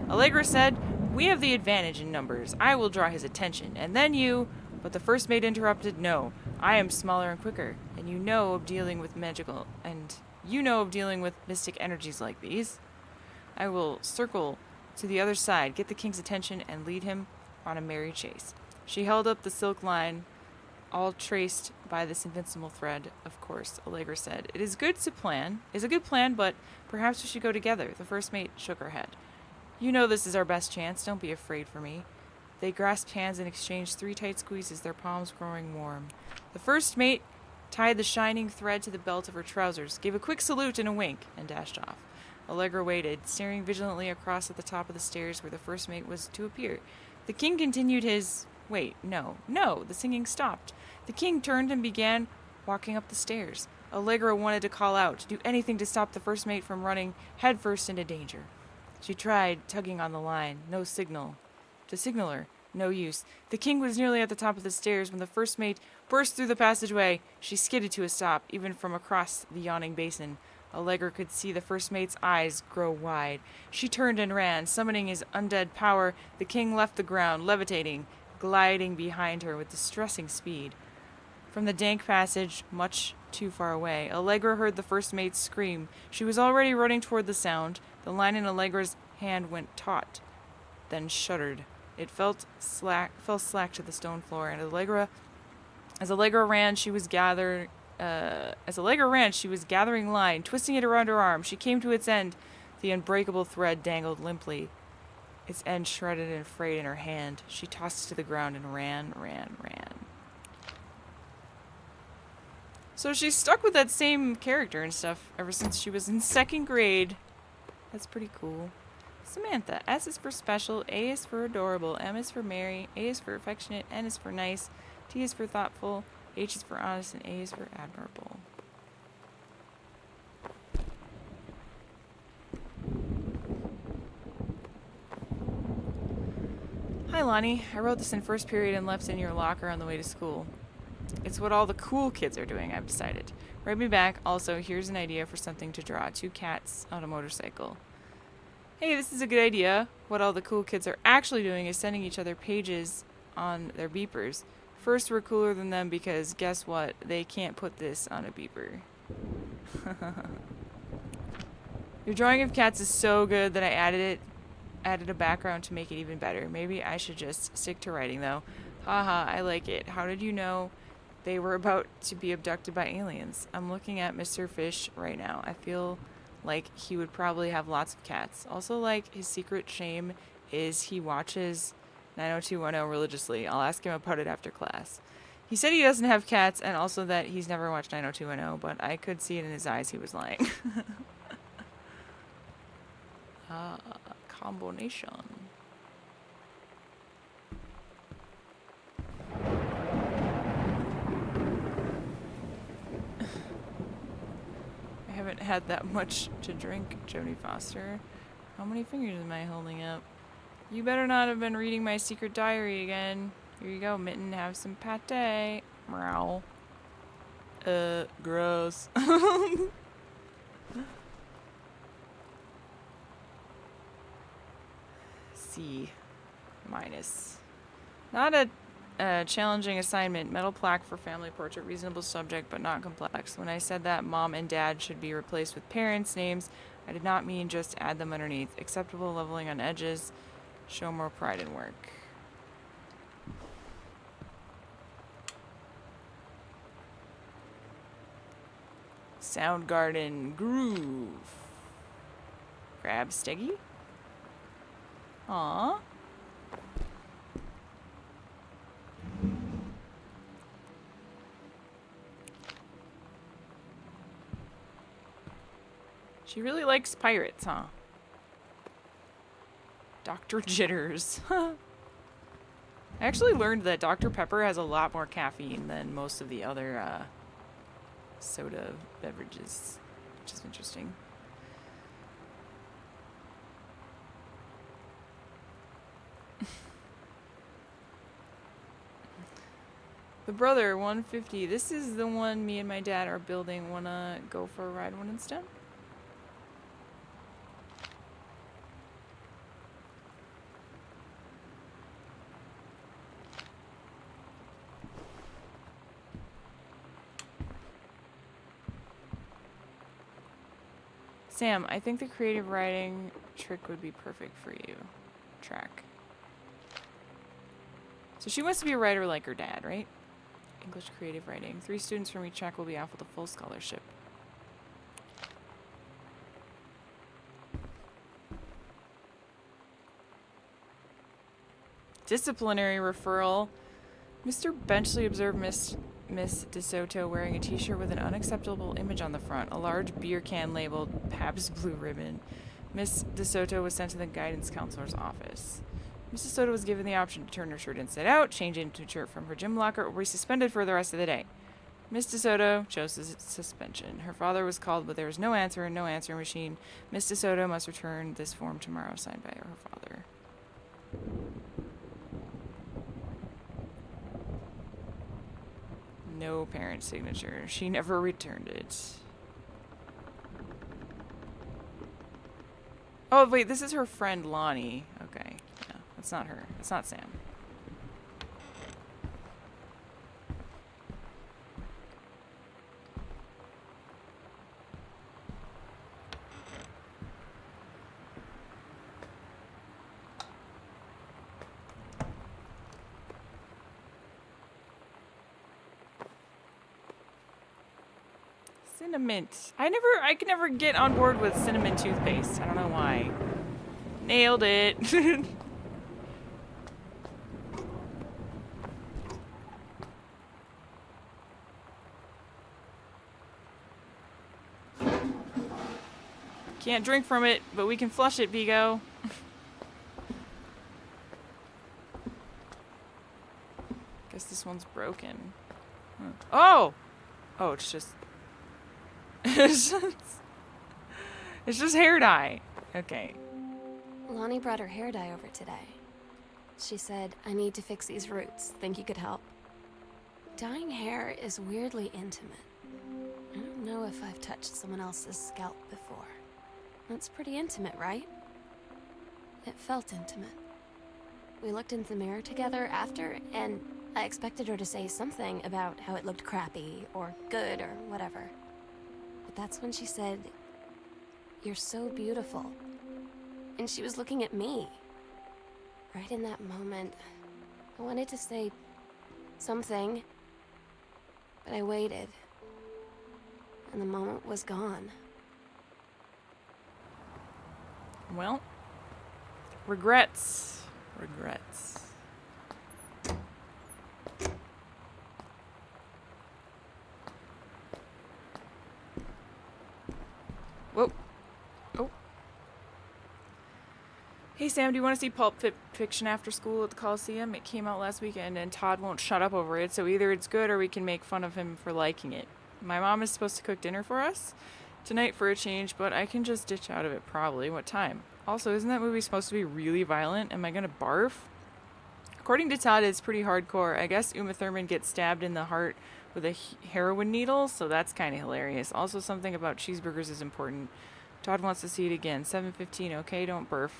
Allegra said, "We have the advantage in numbers. I will draw his attention, and then you—" But the first mate interrupted, "No, I am smaller and quicker, and you know of dealing with mystic energies like these. I will circle to the other side, get the king's attention, and lead him on a merry chase." She held up the silk line, all traced by this invincible thread. "Of course," Allegra said. It is a good plan, but perhaps we should go together." The first mate shook her head. "You know this is our best chance. Don't be afraid for me." They grasped hands and exchanged 3 tight squeezes, their palms growing warm. The first mate tied the shining thread to the belt of her trousers, gave a quick salute and a wink, and dashed off. Allegra waited, staring vigilantly across at the top of the stairs where the first mate was to appear. The king continued his... Wait, no, the singing stopped. The king turned and began walking up the stairs. Allegra wanted to call out, to do anything to stop the first mate from running headfirst into danger. She tried, tugging on the line. No signal. To signal her. No use. The king was nearly at the top of the stairs when the first mate burst through the passageway. She skidded to a stop, even from across the yawning basin. Allegra could see the first mate's eyes grow wide. She turned and ran, summoning his undead power. The king left the ground, levitating, gliding behind her with distressing speed. From the dank passage, much too far away, Allegra heard the first mate scream. She was already running toward the sound. The line in Allegra's hand went taut, then shuddered. It fell slack to the stone floor, and as Allegra ran, she was gathering line, twisting it around her arm. She came to its end. The unbreakable thread dangled limply, its end shredded and frayed in her hand. She tossed it to the ground and ran. So she's stuck with that same character and stuff ever since she was in 2nd grade. That's pretty cool. Samantha. S is for special, A is for adorable, M is for merry, A is for affectionate, N is for nice, T is for thoughtful, H is for honest, and A is for admirable. Hi, Lonnie. I wrote this in first period and left it in your locker on the way to school. It's what all the cool kids are doing, I've decided. Write me back. Also, here's an idea for something to draw. 2 cats on a motorcycle. Hey, this is a good idea. What all the cool kids are actually doing is sending each other pages on their beepers. First, we're cooler than them because guess what? They can't put this on a beeper. Your drawing of cats is so good that I added a background to make it even better. Maybe I should just stick to writing though. Haha, I like it. How did you know they were about to be abducted by aliens? I'm looking at Mr. Fish right now. I feel like he would probably have lots of cats. Also, like, his secret shame is he watches 90210 religiously. I'll ask him about it after class. He said he doesn't have cats and also that he's never watched 90210, but I could see it in his eyes he was lying. Combination. had that much to drink, Jodie Foster. How many fingers am I holding up? You better not have been reading my secret diary again. Here you go, Mitten. Have some pate. Meow. Gross. C minus. Not a challenging assignment. Metal plaque for family portrait. Reasonable subject, but not complex. When I said that mom and dad should be replaced with parents' names, I did not mean just add them underneath. Acceptable leveling on edges. Show more pride in work. Soundgarden Groove. Grab Steggy. Aww. She really likes pirates, huh? Dr. Jitters. I actually learned that Dr. Pepper has a lot more caffeine than most of the other soda beverages, which is interesting. The brother 150. This is the one me and my dad are building. Wanna go for a ride one instead? Sam, I think the creative writing trick would be perfect for you. Track. So she wants to be a writer like her dad, right? English creative writing. 3 students from each track will be offered a full scholarship. Disciplinary referral. Mr. Benchley observed Miss DeSoto wearing a t-shirt with an unacceptable image on the front, a large beer can labeled Pabst Blue Ribbon. Miss DeSoto was sent to the guidance counselor's office. Miss DeSoto was given the option to turn her shirt inside out, change into a shirt from her gym locker, or be suspended for the rest of the day. Miss DeSoto chose suspension. Her father was called, but there was no answer and no answering machine. Miss DeSoto must return this form tomorrow, signed by her father. No parent signature. She never returned it. Oh, wait, this is her friend Lonnie. Okay. No, that's not her. That's not Sam. Cinnamon. I could never get on board with cinnamon toothpaste. I don't know why. Nailed it. Can't drink from it, but we can flush it, Vigo. Guess this one's broken. Huh. Oh! Oh, it's just... it's just hair dye. Okay. Lonnie brought her hair dye over today. She said, I need to fix these roots. Think you could help? Dyeing hair is weirdly intimate. I don't know if I've touched someone else's scalp before. That's pretty intimate, right? It felt intimate. We looked in the mirror together after, and I expected her to say something about how it looked crappy, or good, or whatever. But that's when she said, "You're so beautiful." And she was looking at me. Right in that moment, I wanted to say something, but I waited. And the moment was gone. Well, regrets. Regrets. Whoa. Oh. Hey Sam, do you want to see Pulp Fiction after school at the Coliseum? It came out last weekend and Todd won't shut up over it, so either it's good or we can make fun of him for liking it. My mom is supposed to cook dinner for us, tonight for a change, but I can just ditch out of it probably. What time? Also, isn't that movie supposed to be really violent? Am I gonna barf? According to Todd, it's pretty hardcore. I guess Uma Thurman gets stabbed in the heart with a heroin needle, so that's kind of hilarious. Also, something about cheeseburgers is important. Todd wants to see it again. 7:15. Okay, don't burf.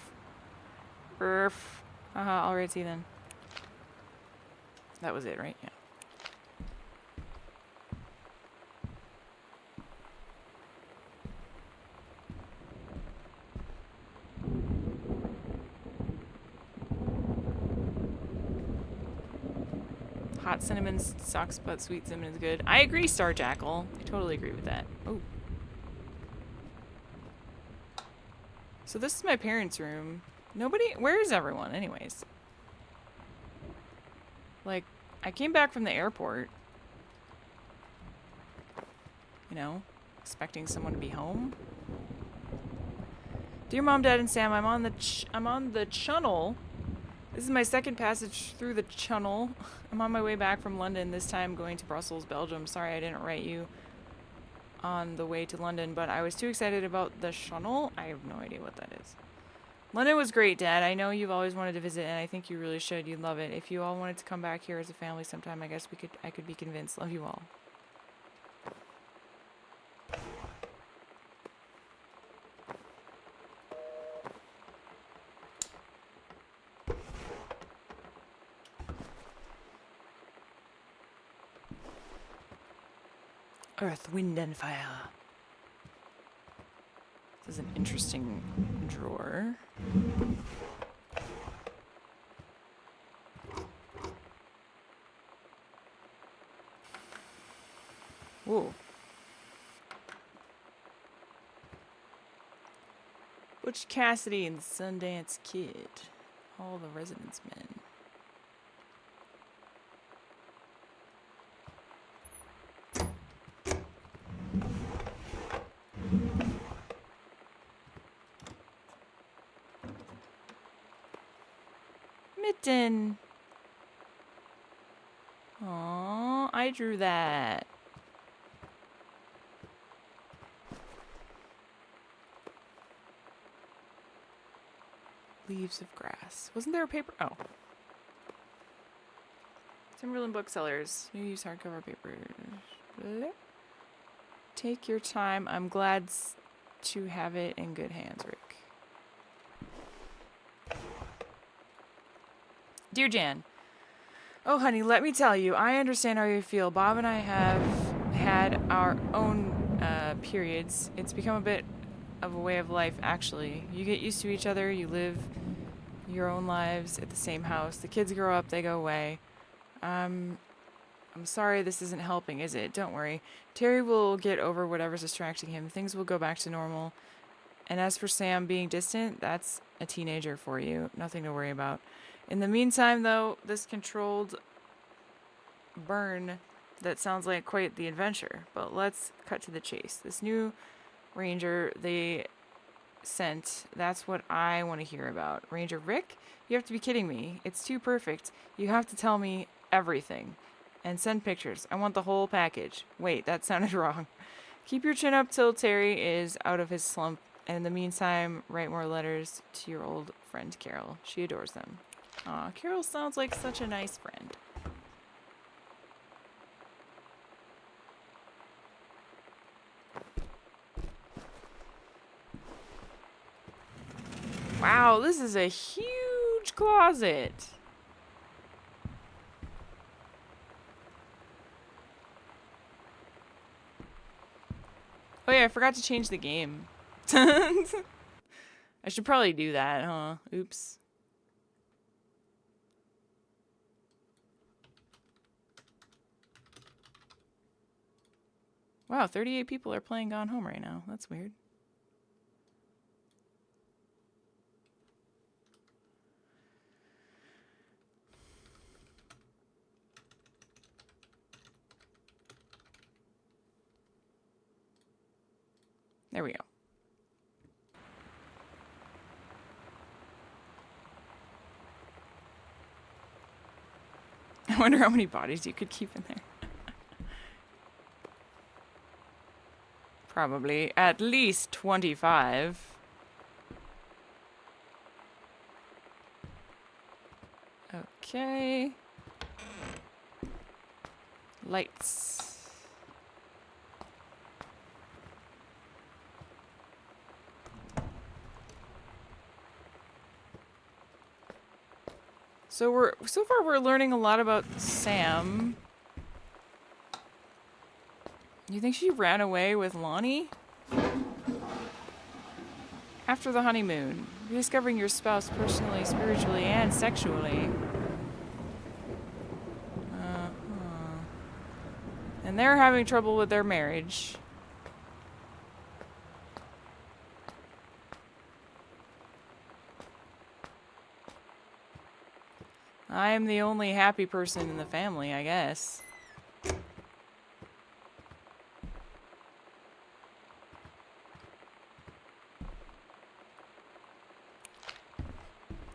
Burf. Haha, alright, see then. That was it, right? Yeah. Hot cinnamon sucks, but sweet cinnamon is good. I agree, Star Jackal. I totally agree with that. Oh. So this is my parents' room. Nobody... Where is everyone, anyways? Like, I came back from the airport. You know, expecting someone to be home. Dear Mom, Dad, and Sam, I'm on the channel. This is my second passage through the channel. I'm on my way back from London, this time going to Brussels, Belgium. Sorry I didn't write you on the way to London, but I was too excited about the channel. I have no idea what that is. London was great, Dad. I know you've always wanted to visit, and I think you really should. You'd love it. If you all wanted to come back here as a family sometime, I guess I could be convinced. Love you all. Earth, wind, and fire. This is an interesting drawer. Whoa. Butch Cassidy and the Sundance Kid. All the Residence Men. Mitten. Aww, I drew that. Leaves of Grass. Wasn't there a paper? Oh. Timberland Booksellers. New use hardcover paper. Take your time. I'm glad to have it in good hands, Rick. Dear Jan, oh honey, let me tell you, I understand how you feel. Bob and I have had our own periods. It's become a bit of a way of life, actually. You get used to each other, you live your own lives at the same house. The kids grow up, they go away. I'm sorry this isn't helping, is it? Don't worry. Terry will get over whatever's distracting him. Things will go back to normal. And as for Sam being distant, that's a teenager for you. Nothing to worry about. In the meantime, though, this controlled burn, that sounds like quite the adventure. But let's cut to the chase. This new ranger they sent, that's what I want to hear about. Ranger Rick? You have to be kidding me. It's too perfect. You have to tell me everything. And send pictures. I want the whole package. Wait, that sounded wrong. Keep your chin up till Terry is out of his slump. And in the meantime, write more letters to your old friend Carol. She adores them. Aw, Carol sounds like such a nice friend. Wow, this is a huge closet. Oh yeah, I forgot to change the game. I should probably do that, huh? Oops. Wow, 38 people are playing Gone Home right now. That's weird. There we go. I wonder how many bodies you could keep in there. Probably at least 25. Okay. Lights. So far we're learning a lot about Sam. You think she ran away with Lonnie? After the honeymoon, rediscovering your spouse personally, spiritually, and sexually. And they're having trouble with their marriage. I am the only happy person in the family, I guess.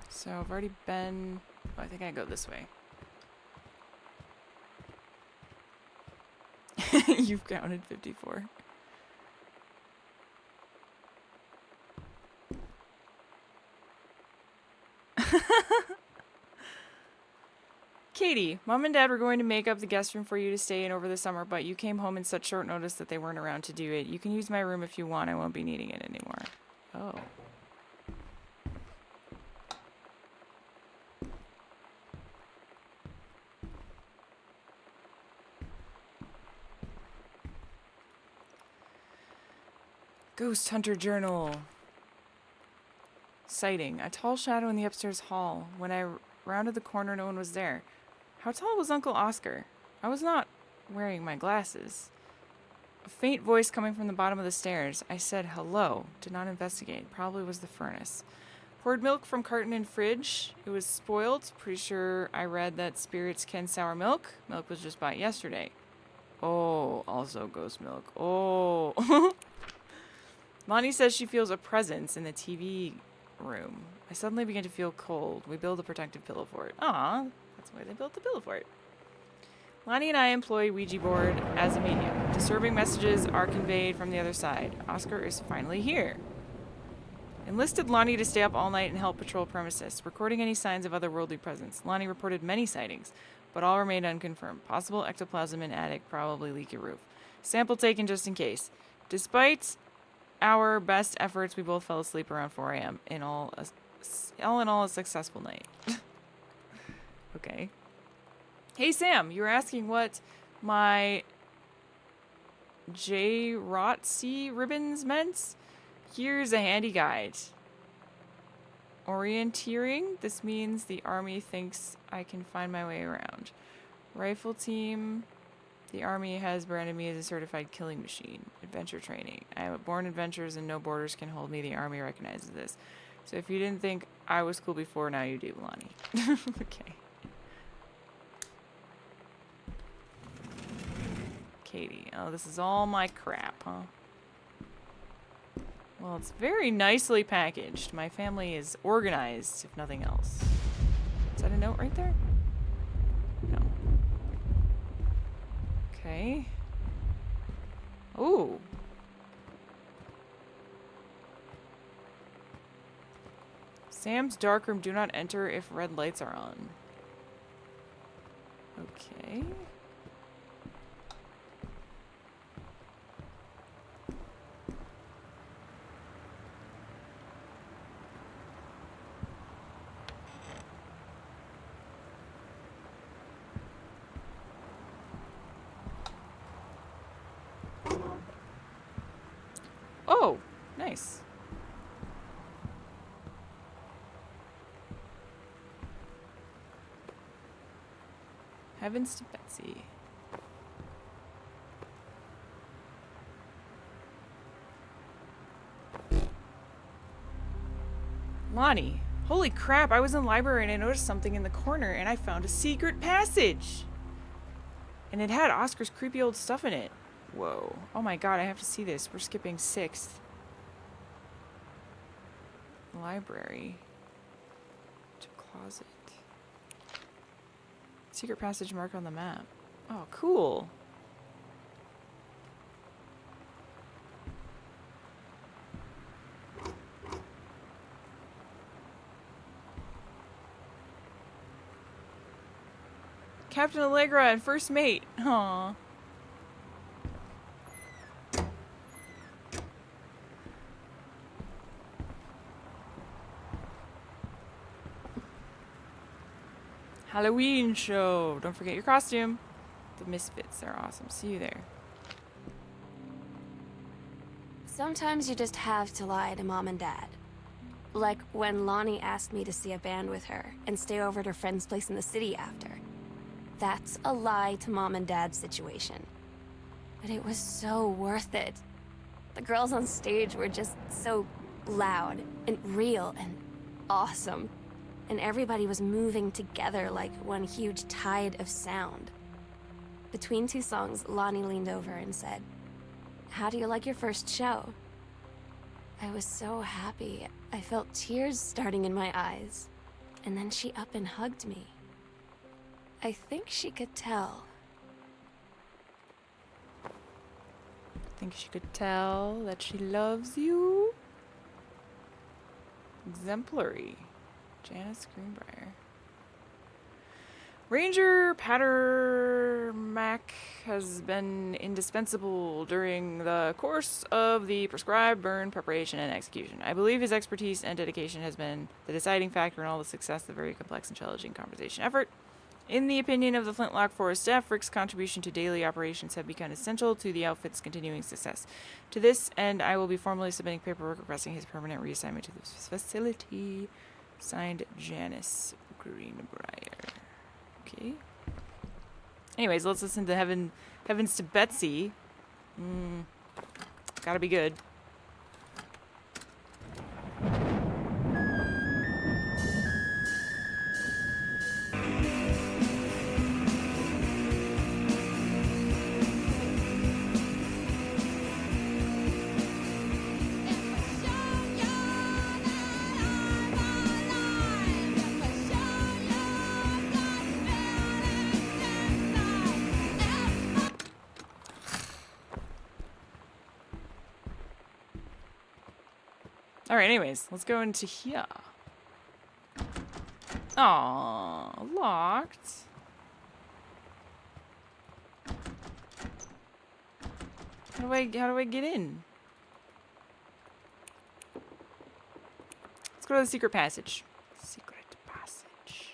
So I've already been... Oh, I think I go this way. You've counted 54. Katie, Mom and Dad were going to make up the guest room for you to stay in over the summer, but you came home in such short notice that they weren't around to do it. You can use my room if you want. I won't be needing it anymore. Oh. Ghost Hunter Journal. Sighting. A tall shadow in the upstairs hall. When I rounded the corner, no one was there. How tall was Uncle Oscar? I was not wearing my glasses. A faint voice coming from the bottom of the stairs. I said hello. Did not investigate. Probably was the furnace. Poured milk from carton in fridge. It was spoiled. Pretty sure I read that spirits can sour milk. Milk was just bought yesterday. Oh, also ghost milk. Oh. Lonnie says she feels a presence in the TV room. I suddenly begin to feel cold. We build a protective pillow for it. Aw, that's why they built the pillow for it. Lonnie and I employ Ouija board as a medium. Disturbing messages are conveyed from the other side. Oscar is finally here. Enlisted Lonnie to stay up all night and help patrol premises, recording any signs of otherworldly presence. Lonnie reported many sightings, but all remained unconfirmed. Possible ectoplasm in attic, probably leaky roof. Sample taken just in case. Despite our best efforts, we both fell asleep around 4 a.m. All in all, a successful night. Okay. Hey, Sam, you were asking what my J-ROTC ribbons meant? Here's a handy guide. Orienteering. This means the army thinks I can find my way around. Rifle team. The army has branded me as a certified killing machine. Adventure training. I am a born adventurers and no borders can hold me. The army recognizes this. So if you didn't think I was cool before, now you do, Lonnie. Okay. Katie. Oh, this is all my crap, huh? Well, it's very nicely packaged. My family is organized, if nothing else. Is that a note right there? No. Okay. Ooh. Sam's darkroom. Do not enter if red lights are on. Okay. Oh, nice. Heavens to Betsy. Lonnie, holy crap, I was in the library and I noticed something in the corner and I found a secret passage. And it had Oscar's creepy old stuff in it. Whoa. Oh my god, I have to see this. We're skipping 6th. Library. To closet. Secret passage marked on the map. Oh, cool. Captain Allegra and First Mate. Aww. Halloween show. Don't forget your costume. The Misfits are awesome. See you there. Sometimes you just have to lie to Mom and Dad. Like when Lonnie asked me to see a band with her and stay over at her friend's place in the city after. That's a lie to Mom and Dad's situation. But it was so worth it. The girls on stage were just so loud and real and awesome. And everybody was moving together like one huge tide of sound. Between two songs, Lonnie leaned over and said, "How do you like your first show?" I was so happy. I felt tears starting in my eyes. And then she up and hugged me. I think she could tell. I think she could tell that she loves you. Exemplary. Janice Greenbrier. Ranger Pattermack has been indispensable during the course of the prescribed burn preparation and execution. I believe his expertise and dedication has been the deciding factor in all the success of the very complex and challenging conversation effort. In the opinion of the Flintlock Forest staff, Rick's contribution to daily operations have become essential to the outfit's continuing success. To this end, I will be formally submitting paperwork requesting his permanent reassignment to this facility. Signed, Janice Greenbrier. Okay. Anyways, let's listen to Heavens to Betsy. Gotta be good. Alright, anyways, let's go into here. Aw, locked. How do I get in? Let's go to the secret passage. Secret passage.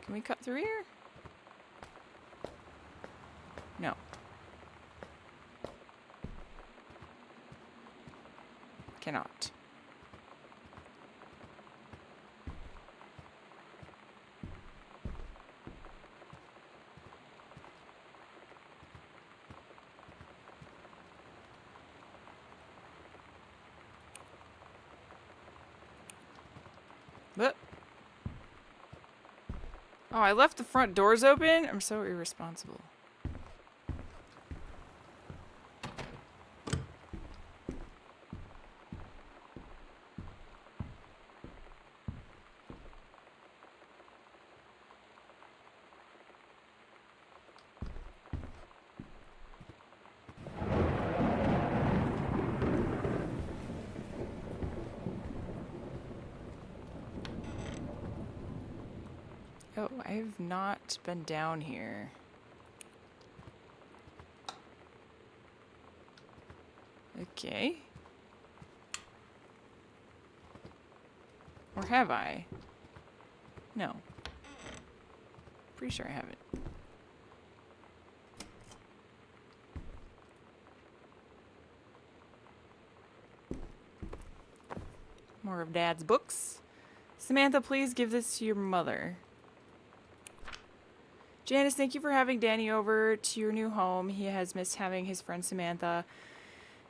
Can we cut through here? No. Cannot. But oh, I left the front doors open? I'm so irresponsible. Oh, I have not been down here. Okay. Or have I? No. Pretty sure I haven't. More of Dad's books. Samantha, please give this to your mother. Janice, thank you for having Danny over to your new home. He has missed having his friend Samantha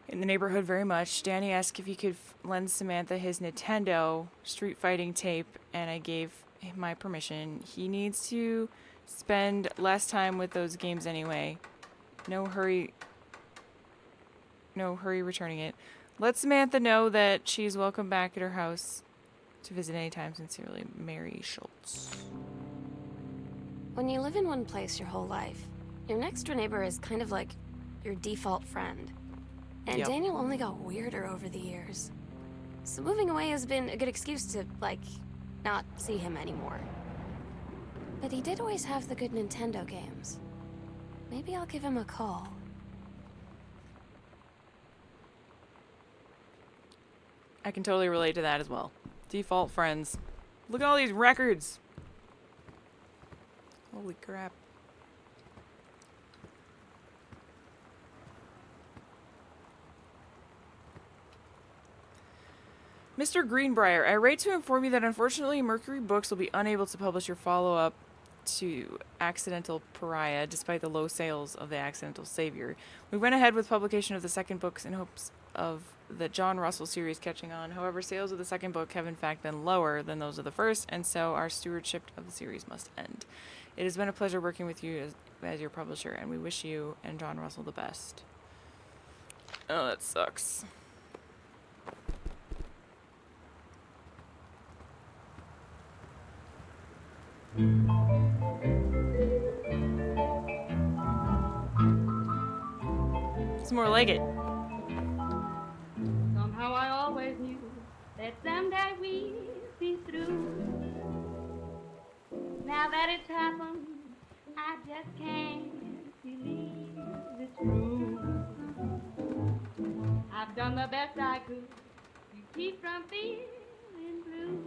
in the neighborhood very much. Danny asked if he could lend Samantha his Nintendo Street Fighting tape, and I gave him my permission. He needs to spend less time with those games anyway. No hurry returning it. Let Samantha know that she's welcome back at her house to visit anytime. Sincerely, Mary Schultz. When you live in one place your whole life, your next door neighbor is kind of like your default friend. And Yep. Daniel only got weirder over the years. So moving away has been a good excuse to, like, not see him anymore. But he did always have the good Nintendo games. Maybe I'll give him a call. I can totally relate to that as well. Default friends. Look at all these records. Holy crap. Mr. Greenbrier, I write to inform you that unfortunately Mercury Books will be unable to publish your follow-up to Accidental Pariah despite the low sales of The Accidental Savior. We went ahead with publication of the second books in hopes of the John Russell series catching on. However, sales of the second book have in fact been lower than those of the first, and so our stewardship of the series must end. It has been a pleasure working with you as your publisher, and we wish you and John Russell the best. Oh, that sucks. It's more like it. Somehow I always knew that someday we'd be through. Now that it's happened, I just can't believe it's true. I've done the best I could to keep from feeling blue.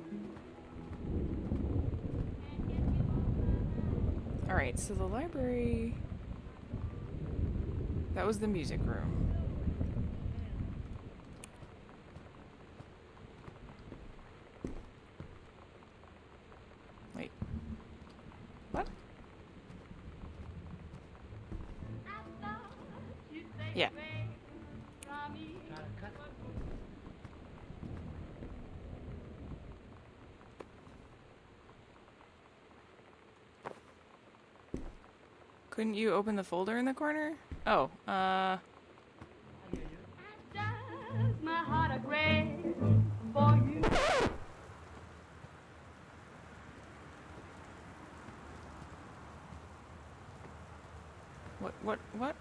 Can't get you off my mind. Alright, so the library... That was the music room. Wait. What? I thought you'd stay Yeah. away from me. Couldn't you open the folder in the corner? Oh, Does my heart a grave for you? what?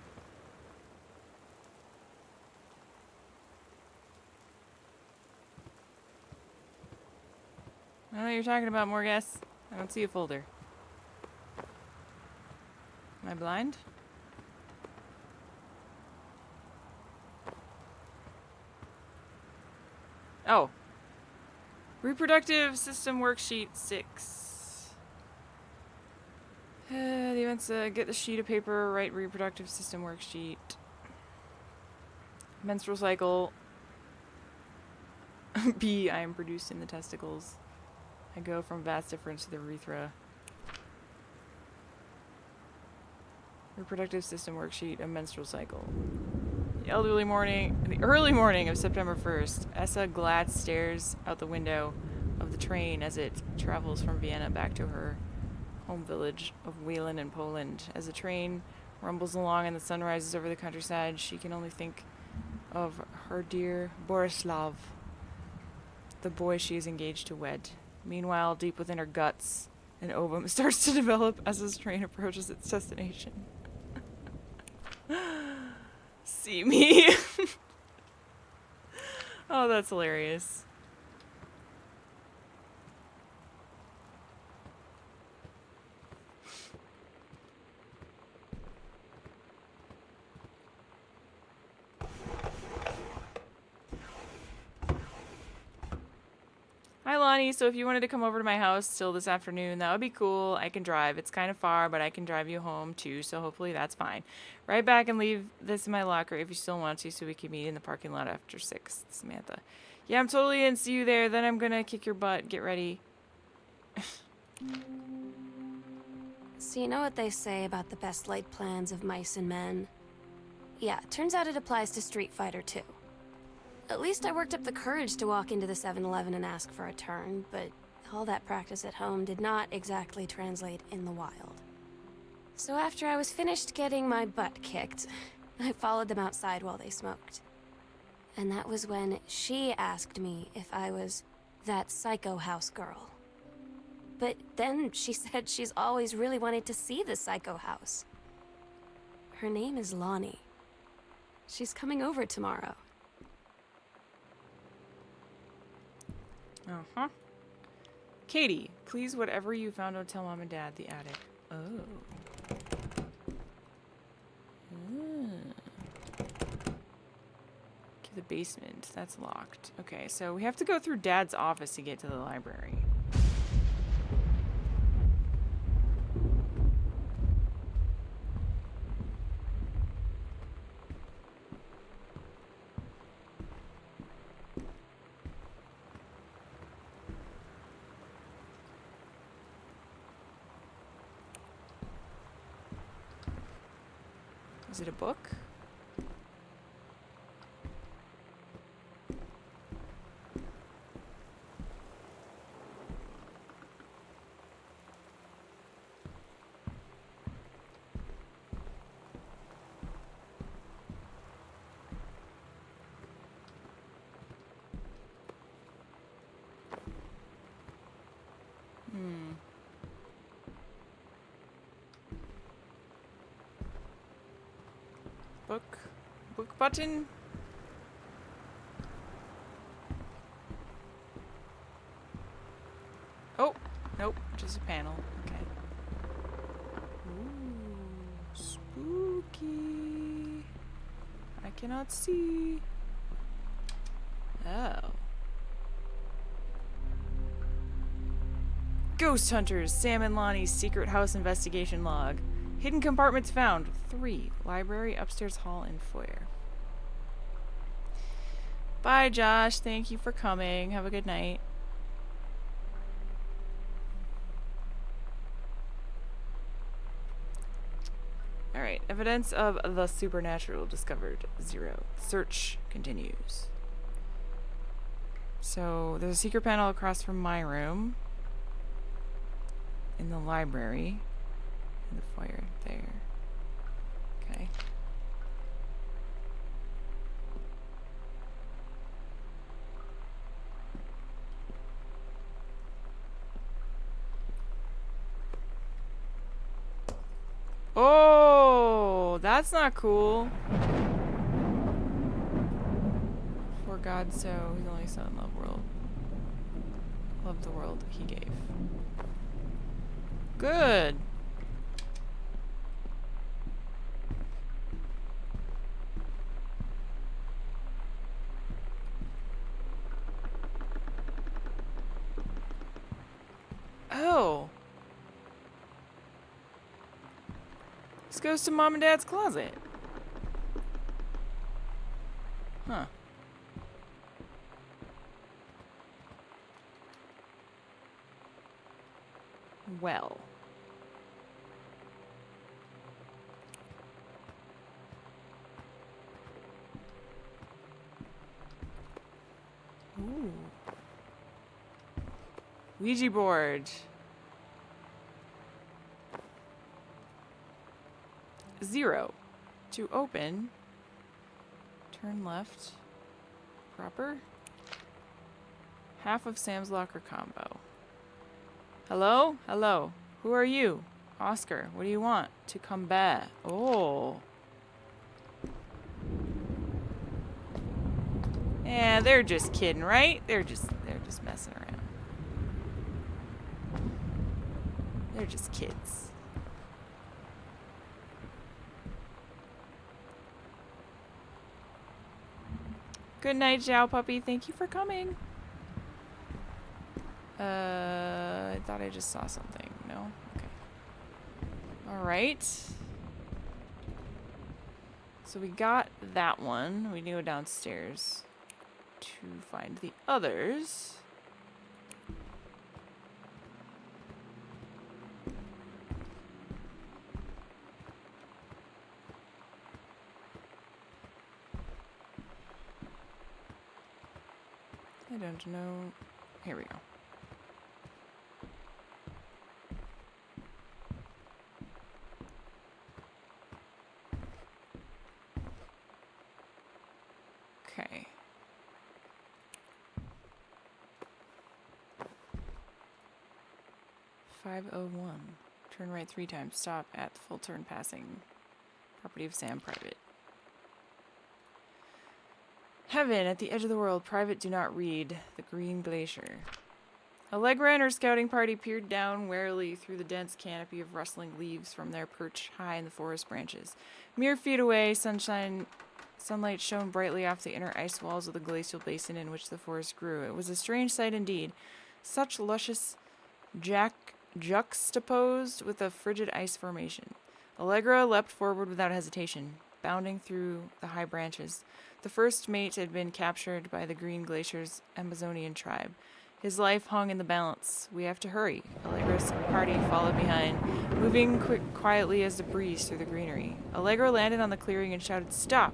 I don't know what you're talking about, Morgus. I don't see a folder. Am I blind? Oh. Reproductive System Worksheet 6. The events, get the sheet of paper, write Reproductive System Worksheet. Menstrual cycle. B, I am produced in the testicles. I go from vas deferens to the urethra. Reproductive System Worksheet, a menstrual cycle. The early morning of September 1st, Essa Glad stares out the window of the train as it travels from Vienna back to her home village of Wielan in Poland. As the train rumbles along and the sun rises over the countryside, she can only think of her dear Borislav, the boy she is engaged to wed. Meanwhile, deep within her guts, an ovum starts to develop as this train approaches its destination. See me. Oh, that's hilarious. Hi, Lonnie. So if you wanted to come over to my house still this afternoon, that would be cool. I can drive. It's kind of far, but I can drive you home too, so hopefully that's fine. Right back and leave this in my locker if you still want to, so we can meet in the parking lot after 6. Samantha. Yeah, I'm totally in. See you there. Then I'm gonna kick your butt. Get ready. So you know what they say about the best laid plans of mice and men? Yeah, turns out it applies to Street Fighter too. At least I worked up the courage to walk into the 7-Eleven and ask for a turn, but all that practice at home did not exactly translate in the wild. So after I was finished getting my butt kicked, I followed them outside while they smoked. And that was when she asked me if I was that psycho house girl. But then she said she's always really wanted to see the psycho house. Her name is Lonnie. She's coming over tomorrow. Uh-huh. Katie, please, whatever you found, don't tell Mom and Dad. The attic. Oh. Okay, the basement. That's locked. Okay, so we have to go through Dad's office to get to the library. Is it a book? Book button? Oh, nope, just a panel. Okay. Ooh, spooky. I cannot see. Oh. Ghost Hunters, Sam and Lonnie's secret house investigation log. Hidden compartments found. 3. Library, upstairs hall, and foyer. Bye, Josh. Thank you for coming. Have a good night. Alright, evidence of the supernatural discovered. 0. Search continues. So, there's a secret panel across from my room. In the library. In the foyer there. Okay. Oh, that's not cool. For God so his only son loved the world he gave. Good. Oh. This goes to Mom and Dad's closet. Huh. Well. Ooh. Ouija board. 0. To open. Turn left. Proper. Half of Sam's locker combo. Hello? Hello. Who are you? Oscar. What do you want? To come back. Oh. Yeah, they're just kidding, right? They're just messing around. They're just kids. Good night, Zhao Puppy. Thank you for coming. I thought I just saw something. No? Okay. Alright. So we got that one. We need to go downstairs to find the others. I don't know. Here we go. Okay. .501. Turn right 3 times. Stop at full turn passing. Property of Sam, private. Heaven at the edge of the world. Private, do not read. The Green Glacier. Allegra and her scouting party peered down warily through the dense canopy of rustling leaves from their perch high in the forest branches. Mere feet away, sunlight shone brightly off the inner ice walls of the glacial basin in which the forest grew. It was a strange sight indeed. Such luscious juxtaposed with a frigid ice formation. Allegra leapt forward without hesitation, bounding through the high branches. The first mate had been captured by the Green Glacier's Amazonian tribe. His life hung in the balance. We have to hurry. Allegra's party followed behind, moving quietly as the breeze through the greenery. Allegra landed on the clearing and shouted, "Stop!"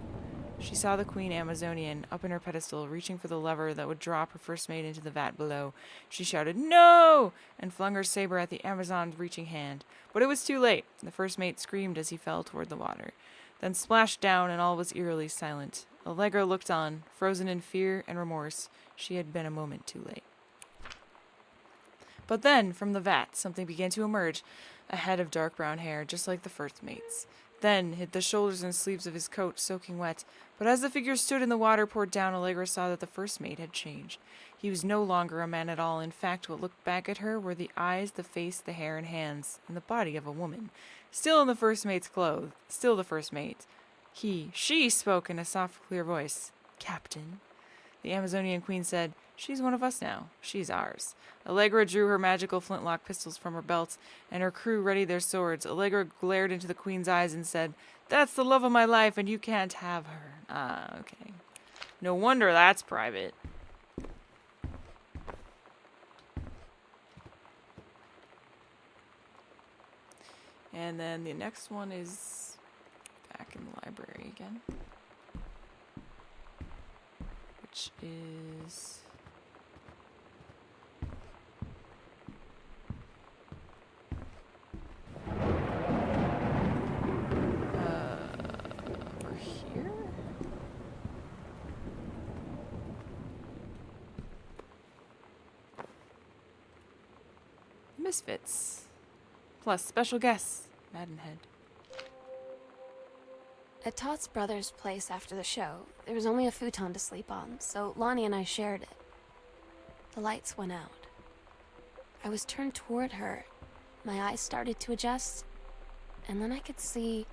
She saw the Queen Amazonian up in her pedestal, reaching for the lever that would drop her first mate into the vat below. She shouted, "No!" and flung her saber at the Amazon's reaching hand. But it was too late. The first mate screamed as he fell toward the water, then splashed down, and all was eerily silent. Allegra looked on, frozen in fear and remorse. She had been a moment too late. But then, from the vat, something began to emerge, a head of dark brown hair, just like the first mate's. Then hit the shoulders and sleeves of his coat, soaking wet. But as the figure stood and the water poured down, Allegra saw that the first mate had changed. He was no longer a man at all. In fact, what looked back at her were the eyes, the face, the hair and hands, and the body of a woman. Still in the first mate's clothes. Still the first mate. She spoke in a soft, clear voice. "Captain." The Amazonian queen said, "She's one of us now. She's ours." Allegra drew her magical flintlock pistols from her belt, and her crew readied their swords. Allegra glared into the queen's eyes and said, "That's the love of my life, and you can't have her." Ah, okay. No wonder that's private. And then the next one is back in the library again, which is over here. Misfits. Plus special guests, Maddenhead. At Todd's brother's place after the show, there was only a futon to sleep on, so Lonnie and I shared it. The lights went out. I was turned toward her. My eyes started to adjust, and then I could see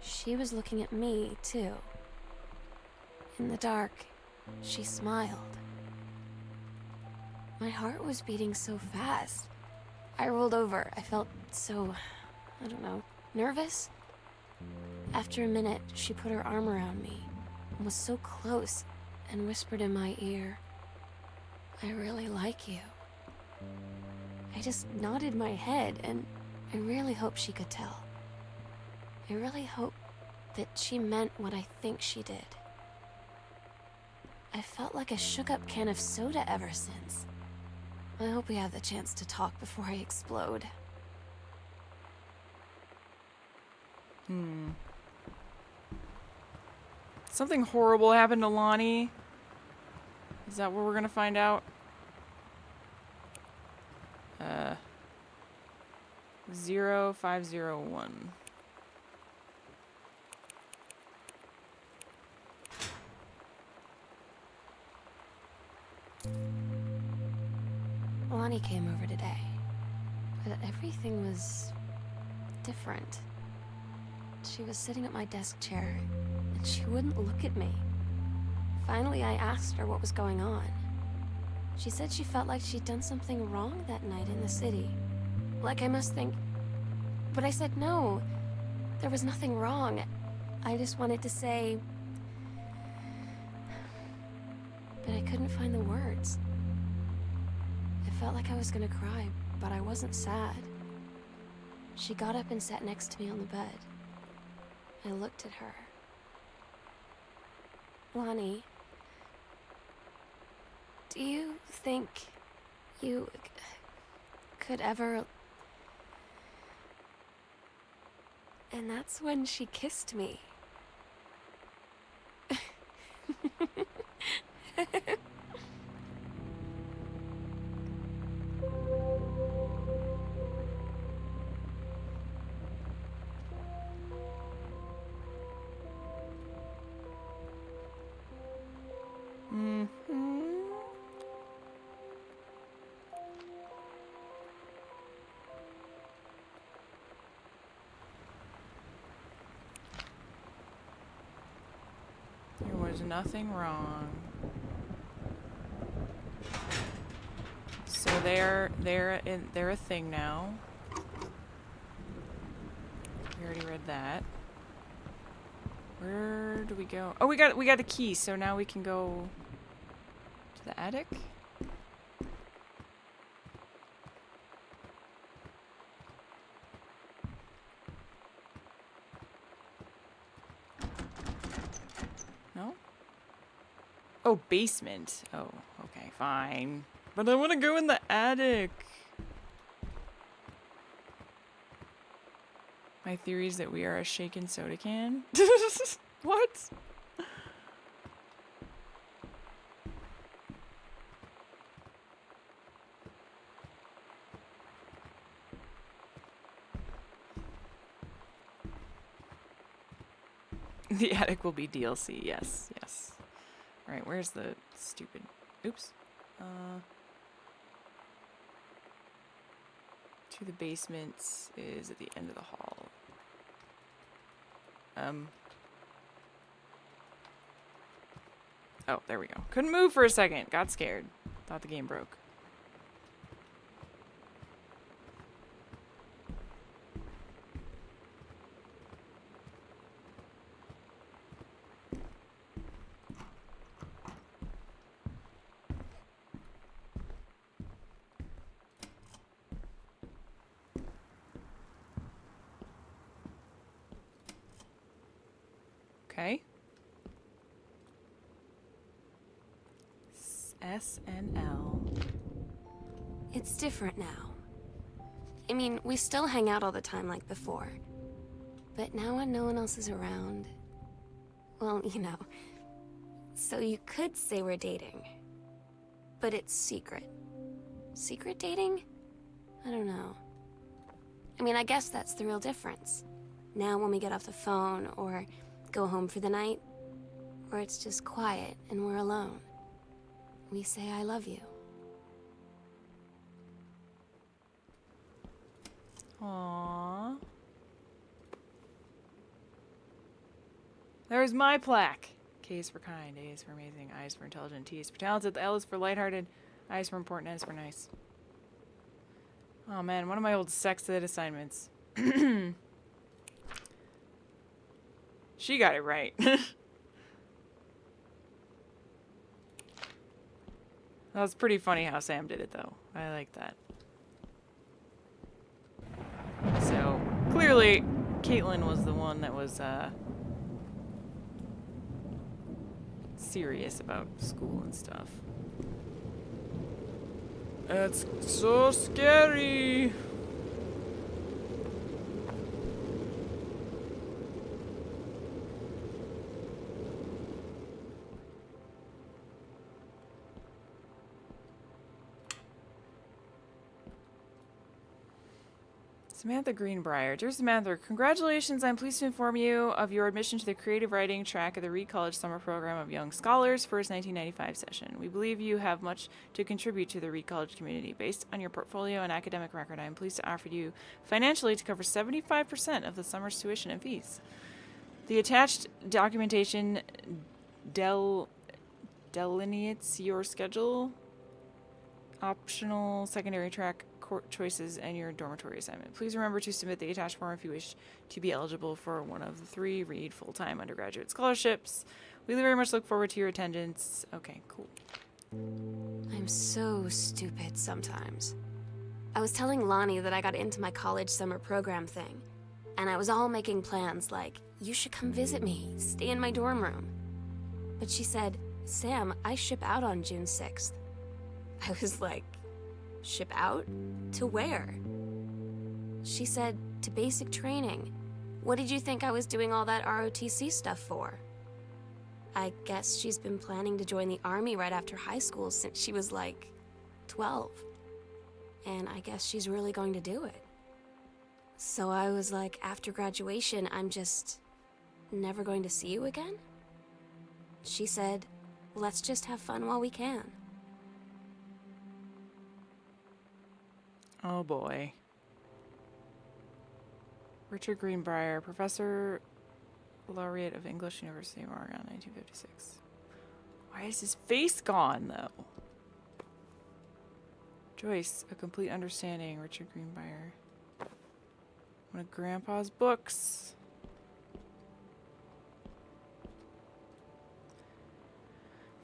she was looking at me, too. In the dark, she smiled. My heart was beating so fast. I rolled over. I felt so, I don't know, nervous. After a minute, she put her arm around me and was so close and whispered in my ear, "I really like you." I just nodded my head, and I really hope she could tell. I really hope that she meant what I think she did. I felt like a shook-up can of soda ever since. I hope we have the chance to talk before I explode. Something horrible happened to Lonnie. Is that what we're gonna find out? 0501. Lonnie came over today, but everything was different. She was sitting at my desk chair, and she wouldn't look at me. Finally, I asked her what was going on. She said she felt like she'd done something wrong that night in the city. Like I must think... But I said no, there was nothing wrong. I just wanted to say... But I couldn't find the words. I felt like I was gonna cry, but I wasn't sad. She got up and sat next to me on the bed. I looked at her. "Lonnie, do you think you could ever..." And that's when she kissed me. was nothing wrong. So they're a thing now. We already read that. Where do we go? Oh, we got the key, so now we can go to the attic. No? Oh, basement. Oh, okay, fine. But I want to go in the attic. My theory is that we are a shaken soda can. What? The attic will be DLC. Yes, yes. All right, where's the stupid... Oops. To the basements is at the end of the hall. Oh, there we go. Couldn't move for a second. Got scared. Thought the game broke. Okay. S and L. It's different now. I mean, we still hang out all the time like before. But now when no one else is around... Well, you know. So you could say we're dating. But it's secret. Secret dating? I don't know. I mean, I guess that's the real difference. Now when we get off the phone, or go home for the night, or it's just quiet and we're alone, we say I love you. Aww. There's my plaque. K is for kind, A is for amazing, I is for intelligent, T is for talented, the L is for lighthearted, I is for important, N is for nice. Oh man, one of my old sex ed assignments. She got it right. That was pretty funny how Sam did it, though. I like that. So, clearly, Caitlin was the one that was, serious about school and stuff. It's so scary! Samantha Greenbrier. Dear Samantha, congratulations. I'm pleased to inform you of your admission to the creative writing track of the Reed College Summer Program of Young Scholars first 1995 session. We believe you have much to contribute to the Reed College community. Based on your portfolio and academic record, I am pleased to offer you financially to cover 75% of the summer's tuition and fees. The attached documentation delineates your schedule, optional secondary track choices, and your dormitory assignment. Please remember to submit the attached form if you wish to be eligible for one of the 3 Reed full-time undergraduate scholarships. We very much look forward to your attendance. Okay, cool. I'm so stupid sometimes. I was telling Lonnie that I got into my college summer program thing, and I was all making plans like, you should come visit me, stay in my dorm room. But she said, Sam, I ship out on June 6th. I was like, ship out? To where? She said, to basic training. What did you think I was doing all that ROTC stuff for? I guess she's been planning to join the army right after high school since she was like 12. And I guess she's really going to do it. So I was like, after graduation, I'm just never going to see you again? She said, let's just have fun while we can. Oh boy. Richard Greenbrier, Professor Laureate of English, University of Oregon, 1956. Why is his face gone, though? Joyce, A Complete Understanding, Richard Greenbrier. One of Grandpa's books.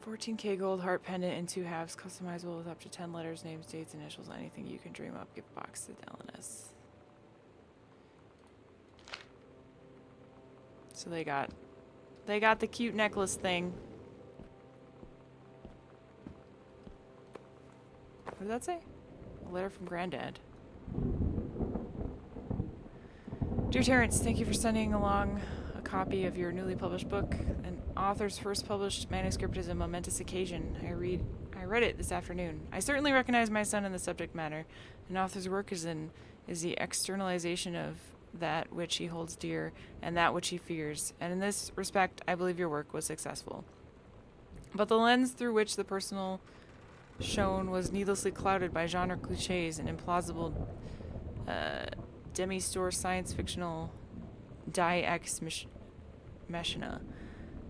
$14K gold heart pendant in 2 halves, customizable with up to 10 letters, names, dates, initials, anything you can dream up. Gift box to Delanis. So they got the cute necklace thing. What did that say? A letter from Granddad. Dear Terrence, thank you for sending along a copy of your newly published book. An author's first published manuscript is a momentous occasion. I read it this afternoon. I certainly recognize my son in the subject matter. An author's work is the externalization of that which he holds dear and that which he fears. And in this respect, I believe your work was successful. But the lens through which the personal shone was needlessly clouded by genre cliches and implausible demi-store science fictional die ex machina.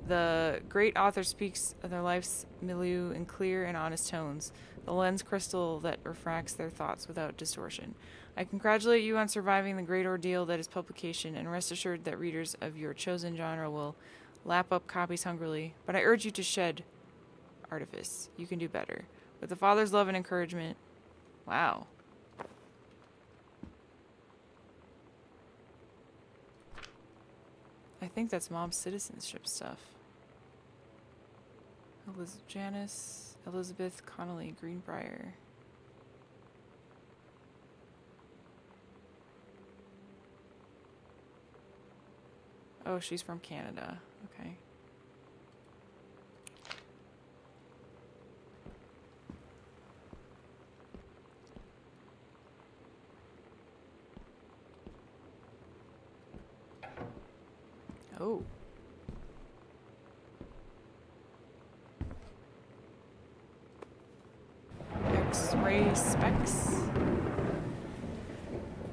The great author speaks of their life's milieu in clear and honest tones, the lens crystal that refracts their thoughts without distortion. I congratulate you on surviving the great ordeal that is publication, and rest assured that readers of your chosen genre will lap up copies hungrily, but I urge you to shed artifice. You can do better. With the father's love and encouragement. Wow. I think that's mom's citizenship stuff. Janice, Elizabeth Connolly, Greenbrier. Oh, she's from Canada. Okay. Oh. X-ray specs.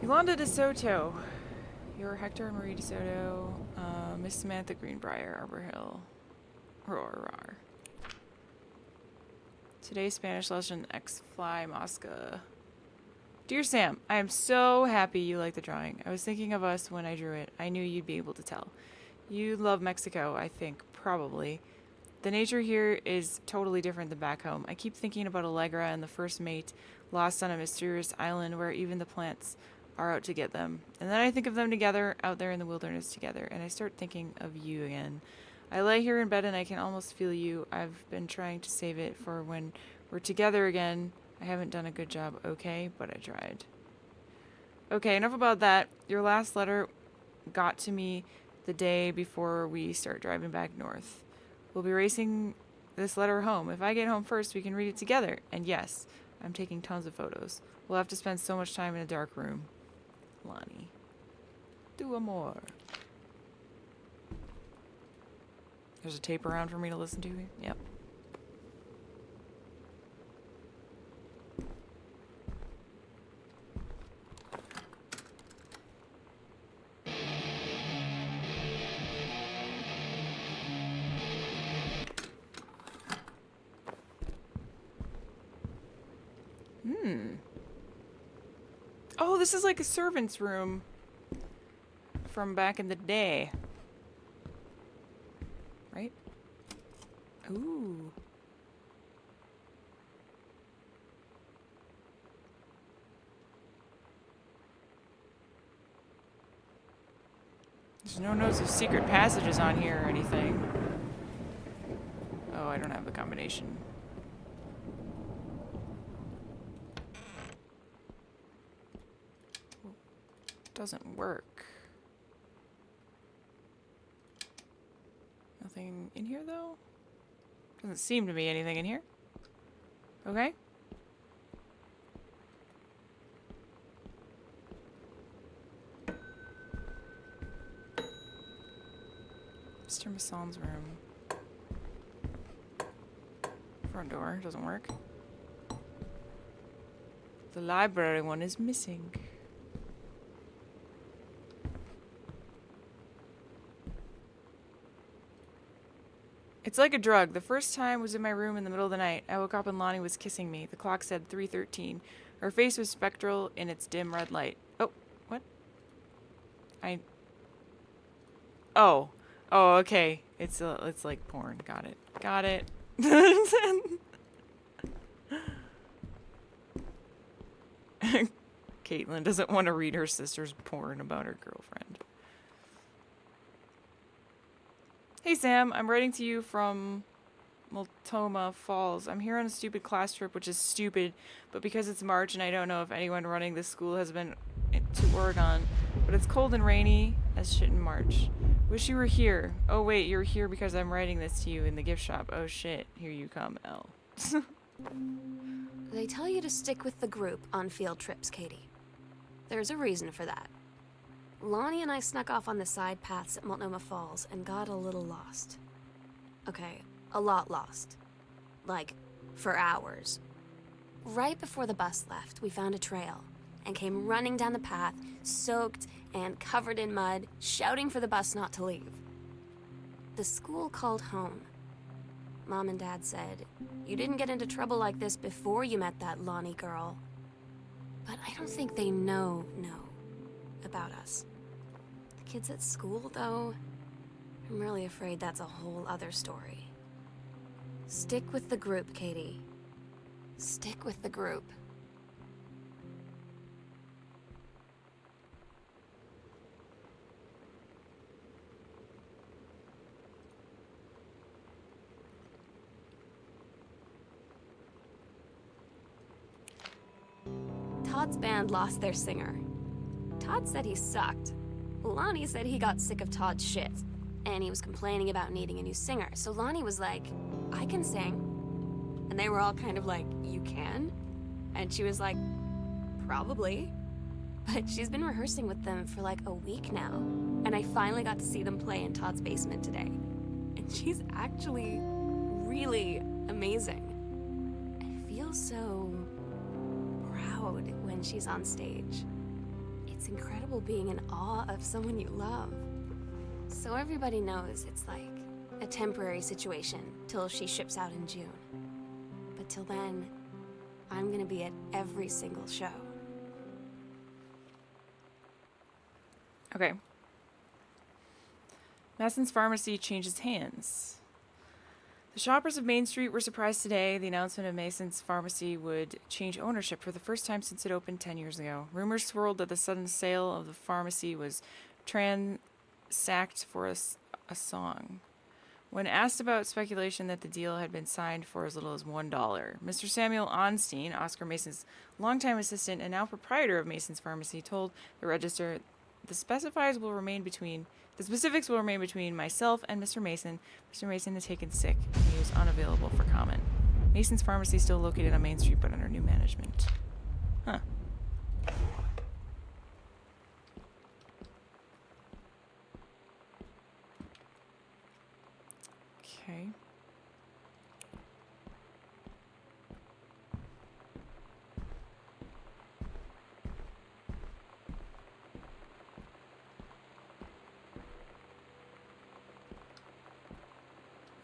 Yolanda DeSoto. You're Hector Marie DeSoto. Miss Samantha Greenbrier, Arbor Hill. Roar. Today's Spanish lesson, X-Fly Mosca. Dear Sam, I am so happy you like the drawing. I was thinking of us when I drew it. I knew you'd be able to tell. You love Mexico, I think, probably. The nature here is totally different than back home. I keep thinking about Allegra and the first mate, lost on a mysterious island where even the plants are out to get them. And then I think of them together, out there in the wilderness together, and I start thinking of you again. I lay here in bed and I can almost feel you. I've been trying to save it for when we're together again. I haven't done a good job, okay, but I tried. Okay, enough about that. Your last letter got to me the day before we start driving back north. We'll be racing this letter home. If I get home first, we can read it together. And yes, I'm taking tons of photos. We'll have to spend so much time in a dark room. Lonnie. Do more. There's a tape around for me to listen to? Yep. Oh, this is like a servant's room from back in the day. Right? Ooh. There's no notes of secret passages on here or anything. Oh, I don't have the combination. Doesn't work. Nothing in here though? Doesn't seem to be anything in here. Okay. Mr. Masson's room. Front door doesn't work. The library one is missing. It's like a drug. The first time was in my room in the middle of the night. I woke up and Lonnie was kissing me. The clock said 3:13. Her face was spectral in its dim red light. Oh, what? Oh. Oh, okay. It's like porn. Got it. Got it. Caitlin doesn't want to read her sister's porn about her girlfriend. Hey Sam, I'm writing to you from Multnomah Falls. I'm here on a stupid class trip, which is stupid, but because it's March and I don't know if anyone running this school has been to Oregon, but it's cold and rainy as shit in March. Wish you were here. Oh wait, you're here because I'm writing this to you in the gift shop. Oh shit, here you come, L. They tell you to stick with the group on field trips, Katie. There's a reason for that. Lonnie and I snuck off on the side paths at Multnomah Falls and got a little lost. Okay, a lot lost. Like, for hours. Right before the bus left, we found a trail and came running down the path, soaked and covered in mud, shouting for the bus not to leave. The school called home. Mom and Dad said, "You didn't get into trouble like this before you met that Lonnie girl." But I don't think they know about us. The kids at school, though, I'm really afraid that's a whole other story. Stick with the group, Katie. Stick with the group. Todd's band lost their singer. Todd said he sucked. Lonnie said he got sick of Todd's shit, and he was complaining about needing a new singer. So Lonnie was like, "I can sing." And they were all kind of like, "You can?" And she was like, "Probably." But she's been rehearsing with them for like a week now, and I finally got to see them play in Todd's basement today. And she's actually really amazing. I feel so proud when she's on stage. It's incredible being in awe of someone you love. So everybody knows it's like a temporary situation till she ships out in June. But till then, I'm gonna be at every single show. Okay. Masson's pharmacy changes hands. The shoppers of Main Street were surprised today. The announcement of Mason's pharmacy would change ownership for the first time since it opened 10 years ago. Rumors swirled that the sudden sale of the pharmacy was transacted for a song. When asked about speculation that the deal had been signed for as little as $1, Mr. Samuel Onstein, Oscar Mason's longtime assistant and now proprietor of Mason's pharmacy, told the Register the specifics will remain between myself and Mr. Mason. Mr. Mason is taken sick, and he is unavailable for comment. Mason's pharmacy is still located on Main Street, but under new management. Huh. Okay.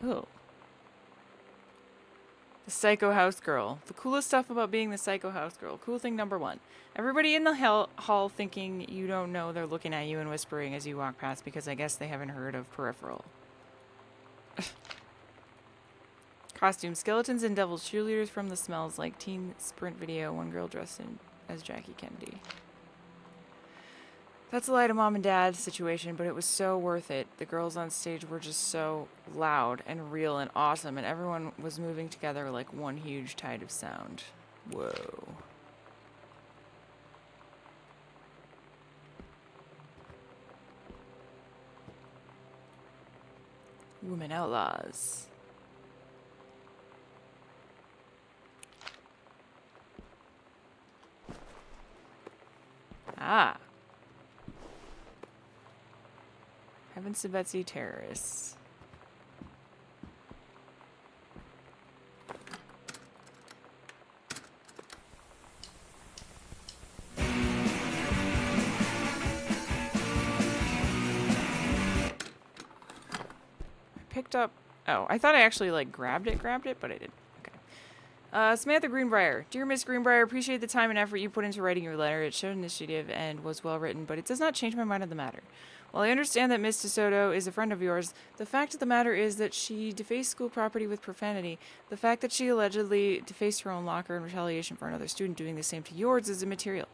Oh. The Psycho House Girl. The coolest stuff about being the Psycho House Girl. Cool thing number 1. Everybody in the hall thinking you don't know they're looking at you and whispering as you walk past because I guess they haven't heard of Peripheral. Costume. Skeletons and devil cheerleaders from the Smells Like Teen Sprint video. One girl dressed as Jackie Kennedy. That's a lie to Mom and Dad situation, but it was so worth it. The girls on stage were just so loud and real and awesome, and everyone was moving together like one huge tide of sound. Whoa. Women Outlaws. Ah. Heavens to Betsy terrorists. I picked up Oh, I thought I actually, like, grabbed it, but I didn't. Okay. Samantha Greenbrier. Dear Miss Greenbrier, appreciate the time and effort you put into writing your letter. It showed initiative and was well written, but it does not change my mind on the matter. While I understand that Miss DeSoto is a friend of yours, the fact of the matter is that she defaced school property with profanity. The fact that she allegedly defaced her own locker in retaliation for another student doing the same to yours is immaterial.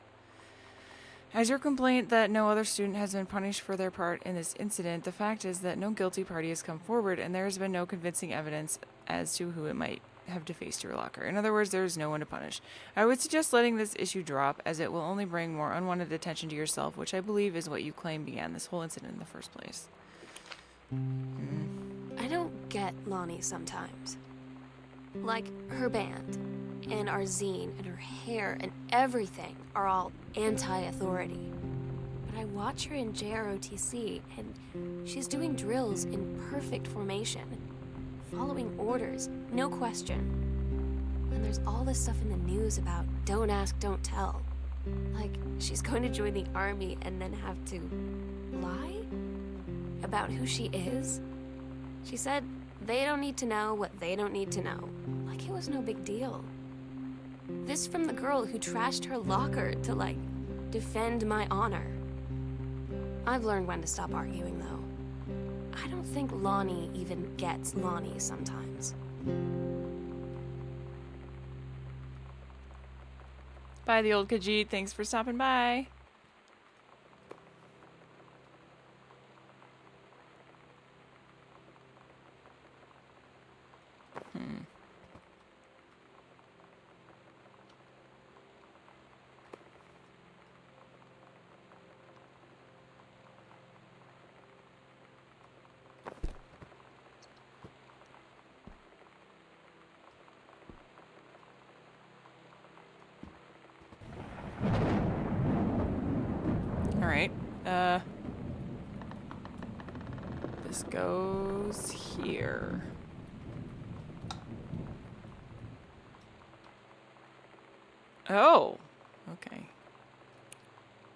As your complaint that no other student has been punished for their part in this incident, the fact is that no guilty party has come forward and there has been no convincing evidence as to who it might have defaced your locker. In other words, there is no one to punish. I would suggest letting this issue drop, as it will only bring more unwanted attention to yourself, which I believe is what you claim began this whole incident in the first place. I don't get Lonnie sometimes. Like, her band, and our zine, and her hair, and everything are all anti-authority. But I watch her in JROTC, and she's doing drills in perfect formation, following orders, no question. And there's all this stuff in the news about don't ask, don't tell. Like, she's going to join the army and then have to lie about who she is. She said they don't need to know what they don't need to know. Like it was no big deal. This from the girl who trashed her locker to, like, defend my honor. I've learned when to stop arguing, though. I don't think Lonnie even gets Lonnie sometimes. Bye, the old Khajiit. Thanks for stopping by. Alright, this goes here. Oh, okay.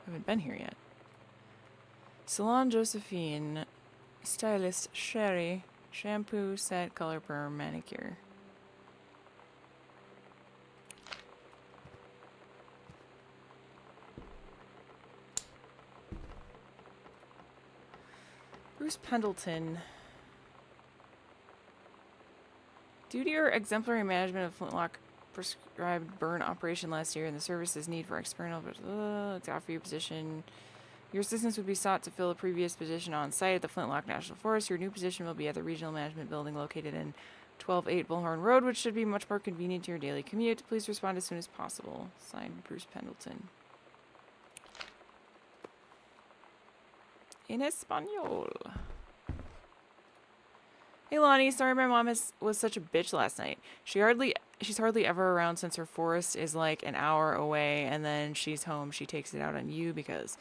Haven't been here yet. Salon Josephine, stylist Sherry, shampoo, set, color perm, manicure. Bruce Pendleton. Due to your exemplary management of Flintlock prescribed burn operation last year and the service's need for external to offer you a position, your assistance would be sought to fill a previous position on site at the Flintlock National Forest. Your new position will be at the Regional Management Building located in 128 Bullhorn Road, which should be much more convenient to your daily commute. Please respond as soon as possible. Signed, Bruce Pendleton. In Espanol. Hey Lonnie, sorry my mom was such a bitch last night. She's hardly ever around since her forest is like an hour away, and then she's home. She takes it out on you because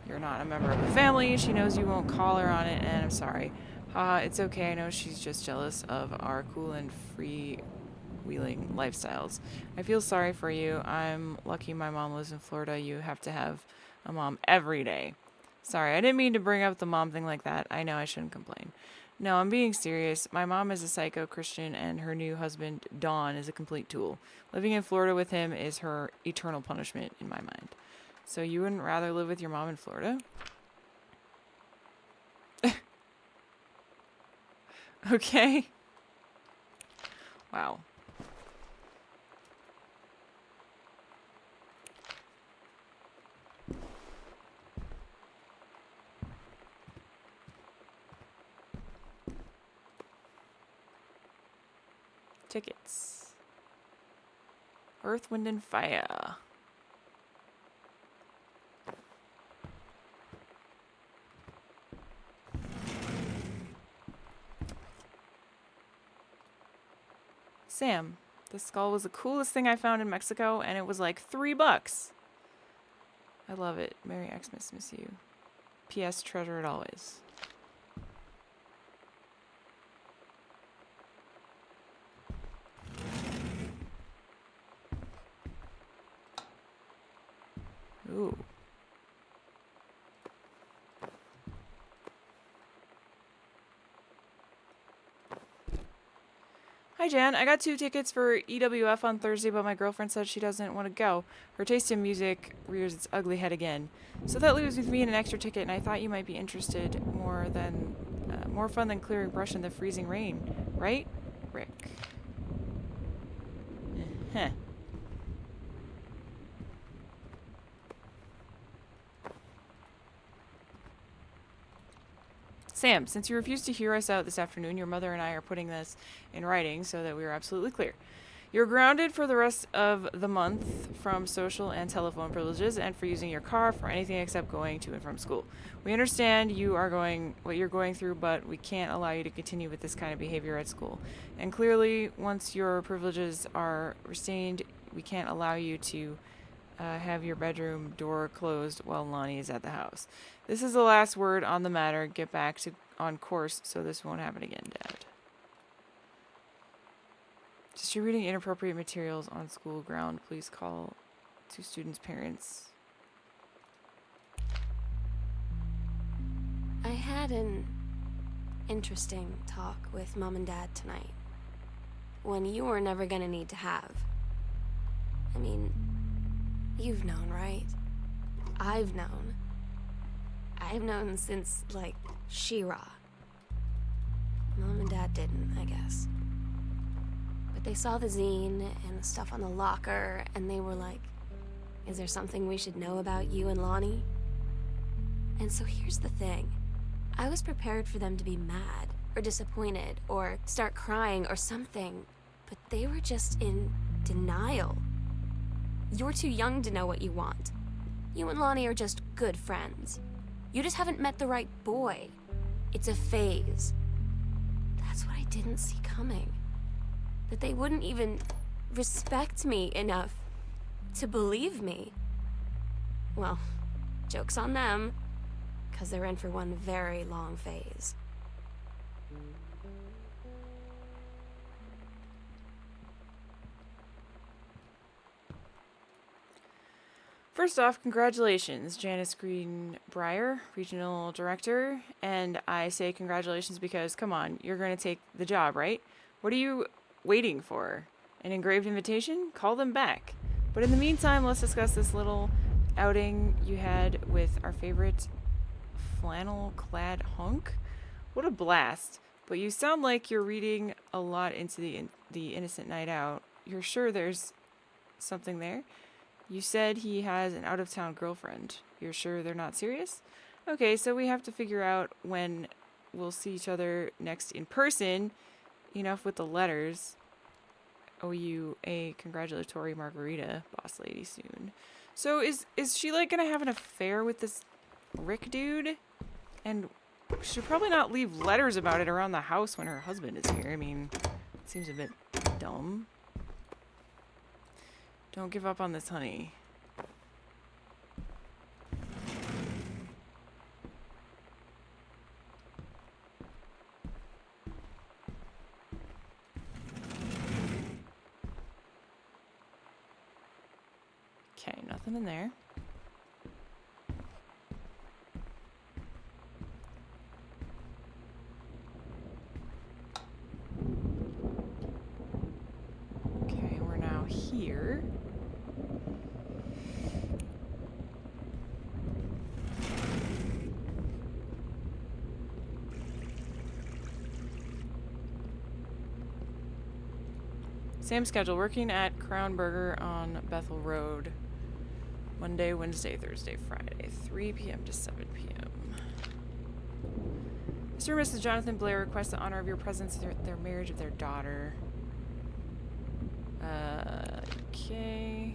you're not a member of the family. She knows you won't call her on it, and I'm sorry. It's okay. I know she's just jealous of our cool and free-wheeling lifestyles. I feel sorry for you. I'm lucky my mom lives in Florida. You have to have a mom every day. Sorry, I didn't mean to bring up the mom thing like that. I know I shouldn't complain. No, I'm being serious. My mom is a psycho Christian, and her new husband, Don, is a complete tool. Living in Florida with him is her eternal punishment in my mind. So you wouldn't rather live with your mom in Florida? Okay. Wow. Tickets. Earth, Wind, and Fire. Sam, the skull was the coolest thing I found in Mexico, and it was like $3. I love it. Merry Xmas, miss you. P.S. Treasure it always. Ooh. Hi, Jan. I got 2 tickets for EWF on Thursday, but my girlfriend said she doesn't want to go. Her taste in music rears its ugly head again. So that leaves with me and an extra ticket, and I thought you might be interested. More fun than clearing brush in the freezing rain, right, Rick? Heh. Sam, since you refused to hear us out this afternoon, your mother and I are putting this in writing so that we are absolutely clear. You're grounded for the rest of the month from social and telephone privileges and for using your car for anything except going to and from school. We understand what you're going through, but we can't allow you to continue with this kind of behavior at school. And clearly, once your privileges are restrained, we can't allow you to have your bedroom door closed while Lonnie is at the house. This is the last word on the matter. Get back on course so this won't happen again, Dad. Distributing inappropriate materials on school ground. Please call 2 students' parents. I had an interesting talk with Mom and Dad tonight. One you were never gonna need to have. I mean, you've known, right? I've known. I've known since, like, She-Ra. Mom and Dad didn't, I guess. But they saw the zine and the stuff on the locker, and they were like, is there something we should know about you and Lonnie? And so here's the thing. I was prepared for them to be mad, or disappointed, or start crying, or something. But they were just in denial. You're too young to know what you want. You and Lonnie are just good friends. You just haven't met the right boy. It's a phase. That's what I didn't see coming. That they wouldn't even respect me enough to believe me. Well, joke's on them, 'cause they're in for one very long phase. First off, congratulations, Janice Greenbrier, Regional Director. And I say congratulations because, come on, you're going to take the job, right? What are you waiting for? An engraved invitation? Call them back. But in the meantime, let's discuss this little outing you had with our favorite flannel-clad hunk. What a blast. But you sound like you're reading a lot into the Innocent Night Out. You're sure there's something there? You said he has an out-of-town girlfriend. You're sure they're not serious? Okay, so we have to figure out when we'll see each other next in person. Enough with the letters. Owe you a congratulatory margarita, boss lady, soon. So is she like gonna have an affair with this Rick dude? And she'll probably not leave letters about it around the house when her husband is here. I mean, it seems a bit dumb. Don't give up on this, honey. Okay, nothing in there. Okay, we're now here. Same schedule, working at Crown Burger on Bethel Road. Monday, Wednesday, Thursday, Friday, 3 p.m. to 7 p.m. Mr. and Mrs. Jonathan Blair request the honor of your presence at their marriage of their daughter. Okay.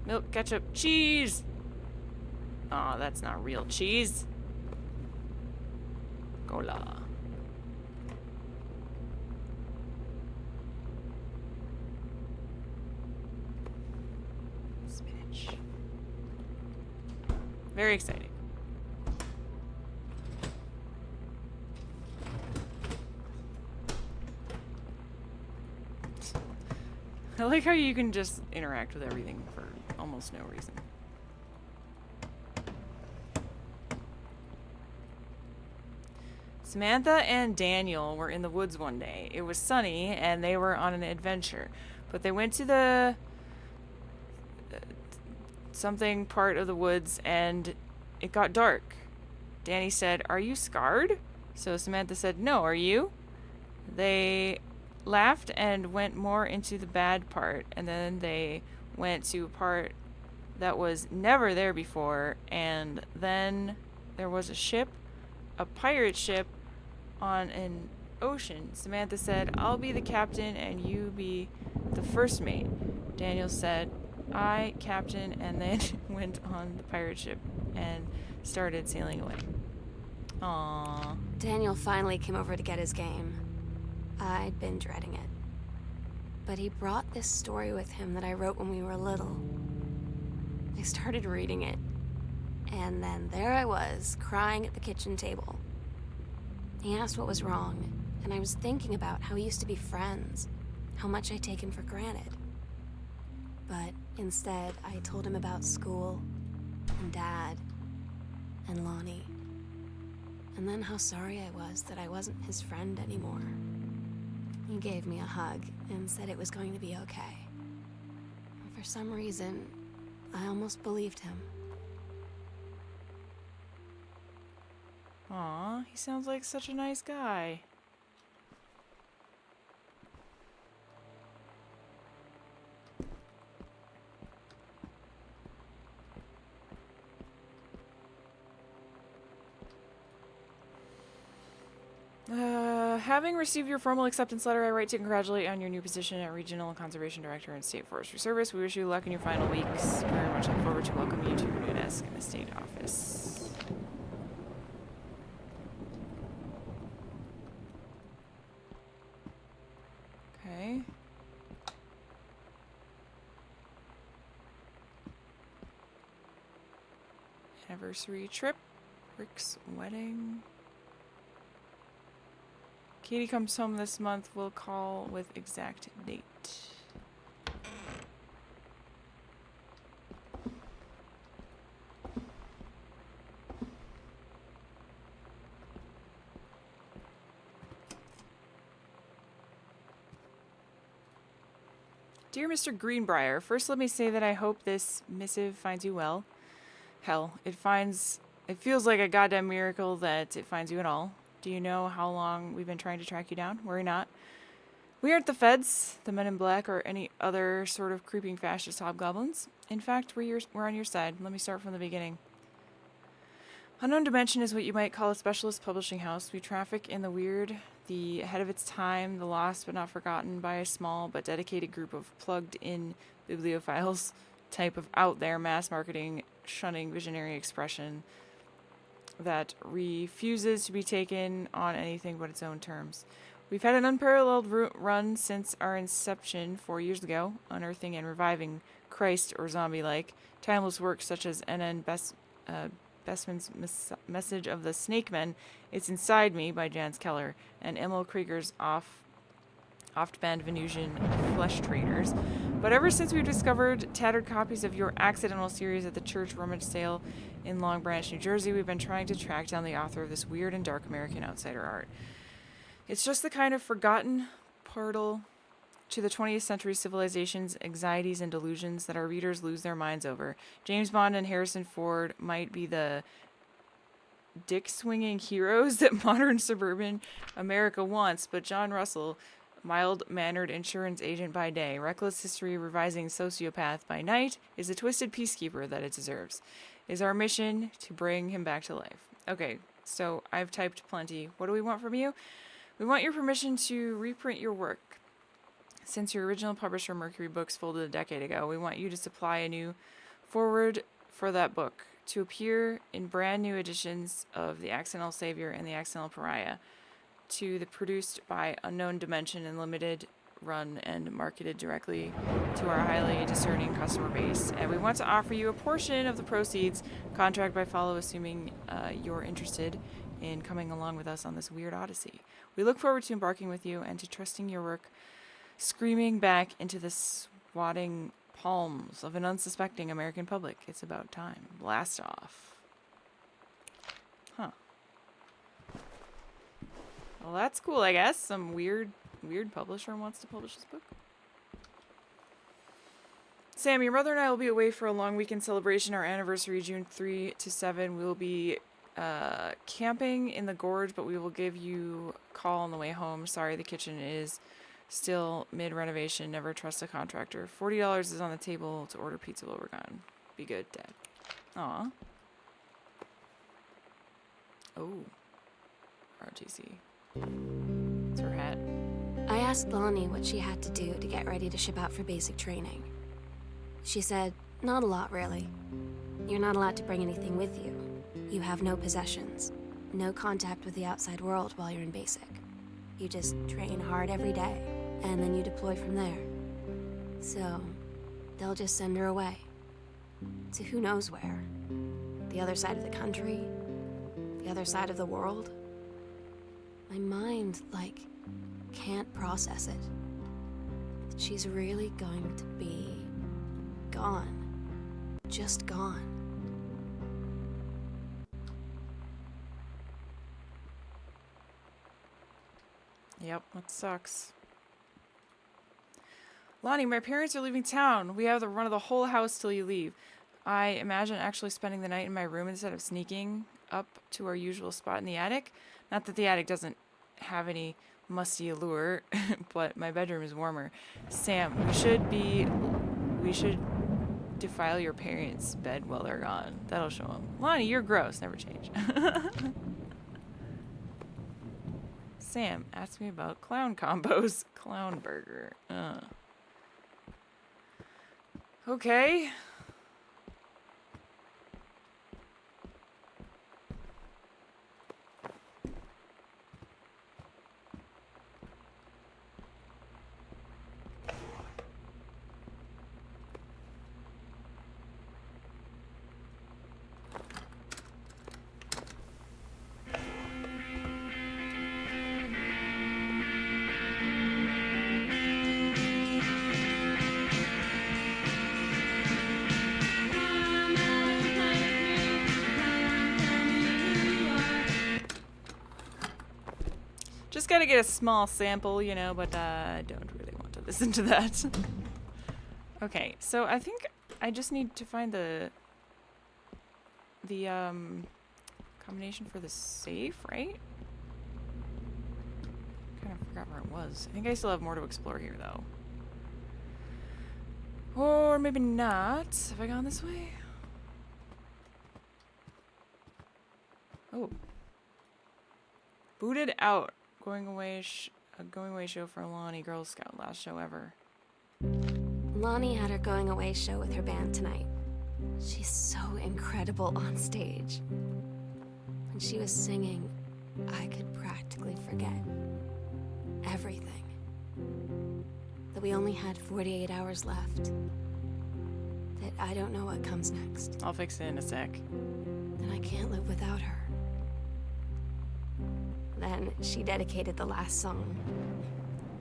Milk, ketchup, cheese! Aw, that's not real cheese. Cola. Spinach. Very exciting. I like how you can just interact with everything for almost no reason. Samantha and Daniel were in the woods one day. It was sunny, and they were on an adventure. But they went to the something part of the woods, and it got dark. Danny said, "Are you scarred?" So Samantha said, "No, are you?" They laughed and went more into the bad part, and then they went to a part that was never there before, and then there was a ship, a pirate ship, on an ocean. Samantha said, "I'll be the captain and you be the first mate." Daniel said, "I, captain," and then went on the pirate ship and started sailing away. Aww. Daniel finally came over to get his game. I'd been dreading it. But he brought this story with him that I wrote when we were little. I started reading it, and then there I was, crying at the kitchen table. He asked what was wrong, and I was thinking about how we used to be friends, how much I'd taken for granted. But instead, I told him about school, and Dad, and Lonnie, and then how sorry I was that I wasn't his friend anymore. He gave me a hug and said it was going to be okay. And for some reason, I almost believed him. Aw, he sounds like such a nice guy. Having received your formal acceptance letter, I write to congratulate you on your new position at Regional Conservation Director in State Forestry Service. We wish you luck in your final weeks. Very much look forward to welcoming you to your new desk in the state office. Okay. Anniversary trip. Rick's wedding. Katie comes home this month. We'll call with exact date. Dear Mr. Greenbrier, first let me say that I hope this missive finds you well. Hell, it feels like a goddamn miracle that it finds you at all. Do you know how long we've been trying to track you down? Worry not. We aren't the feds, the men in black, or any other sort of creeping fascist hobgoblins. In fact, we're on your side. Let me start from the beginning. Unknown Dimension is what you might call a specialist publishing house. We traffic in the weird, the ahead of its time, the lost but not forgotten by a small but dedicated group of plugged-in bibliophiles, type of out-there mass marketing, shunning visionary expression that refuses to be taken on anything but its own terms. We've had an unparalleled run since our inception 4 years ago, unearthing and reviving Christ or zombie-like timeless works such as N.N. Bestman's Message of the Snake Men, It's Inside Me by Jans Keller, and Emil Krieger's Oft-Banned Venusian Flesh Traders. But ever since we discovered tattered copies of your accidental series at the church rummage sale in Long Branch, New Jersey, we've been trying to track down the author of this weird and dark American outsider art. It's just the kind of forgotten portal to the 20th century civilization's anxieties and delusions that our readers lose their minds over. James Bond and Harrison Ford might be the dick-swinging heroes that modern suburban America wants, but John Russell, mild-mannered insurance agent by day, reckless history revising sociopath by night, is the twisted peacekeeper that it deserves. Is our mission to bring him back to life. Okay, so I've typed plenty. What do we want from you? We want your permission to reprint your work. Since your original publisher, Mercury Books, folded a decade ago, we want you to supply a new foreword for that book to appear in brand new editions of The Accidental Savior and The Accidental Pariah, to the produced by Unknown Dimension and limited run and marketed directly to our highly discerning customer base. And we want to offer you a portion of the proceeds, contract by follow, assuming you're interested in coming along with us on this weird odyssey. We look forward to embarking with you and to trusting your work screaming back into the swatting palms of an unsuspecting American public. It's about time. Blast off. Huh. Well, that's cool, I guess. Some weird publisher wants to publish this book. Sam, your mother and I will be away for a long weekend celebration. Our anniversary, June 3 to 7. We will be camping in the gorge, but we will give you a call on the way home. Sorry, the kitchen is still mid-renovation. Never trust a contractor. $40 is on the table to order pizza while we're gone. Be good, Dad. Aw. Oh. RTC. It's her hat. I asked Lonnie what she had to do to get ready to ship out for basic training. She said, not a lot, really. You're not allowed to bring anything with you. You have no possessions, no contact with the outside world while you're in basic. You just train hard every day, and then you deploy from there. So, they'll just send her away. To who knows where. The other side of the country, the other side of the world. My mind, can't process it. She's really going to be gone. Just gone. Yep, that sucks. Lonnie, my parents are leaving town. We have the run of the whole house till you leave. I imagine actually spending the night in my room instead of sneaking up to our usual spot in the attic. Not that the attic doesn't have any musty allure, but my bedroom is warmer. Sam, we should defile your parents' bed while they're gone. That'll show them. Lonnie, you're gross. Never change. Sam, ask me about clown combos. Clown burger. Okay. Just gotta get a small sample, you know, but I don't really want to listen to that. Okay, so I think I just need to find the combination for the safe, right? Kind of forgot where it was. I think I still have more to explore here, though. Or maybe not. Have I gone this way? Oh. Booted out. Going away show for Lonnie, Girl Scout, last show ever. Lonnie had her going away show with her band tonight. She's so incredible on stage. When she was singing, I could practically forget everything. That we only had 48 hours left. That I don't know what comes next. I'll fix it in a sec. That I can't live without her. Then she dedicated the last song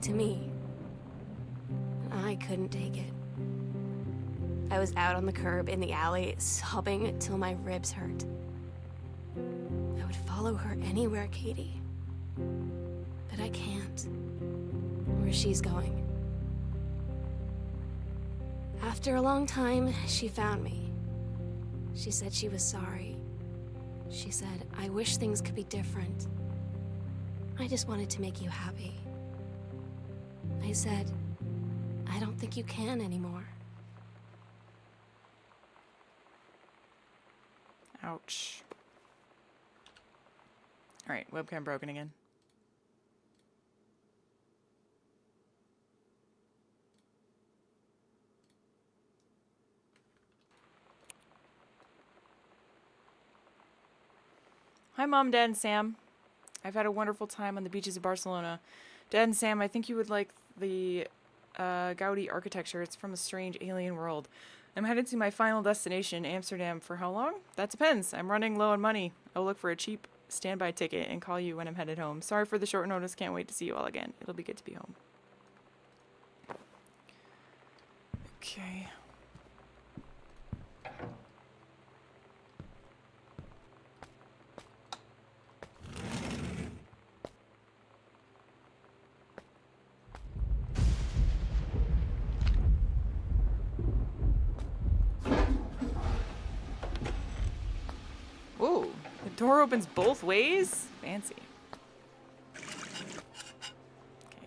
to me. And I couldn't take it. I was out on the curb in the alley, sobbing till my ribs hurt. I would follow her anywhere, Katie. But I can't. Where she's going. After a long time, she found me. She said she was sorry. She said, I wish things could be different. I just wanted to make you happy. I said, I don't think you can anymore. Ouch. Alright, webcam broken again. Hi, Mom, Dad, and Sam. I've had a wonderful time on the beaches of Barcelona. Dad and Sam, I think you would like the Gaudi architecture. It's from a strange alien world. I'm headed to my final destination, Amsterdam. For how long? That depends. I'm running low on money. I'll look for a cheap standby ticket and call you when I'm headed home. Sorry for the short notice. Can't wait to see you all again. It'll be good to be home. Okay. Door opens both ways? Fancy. Okay,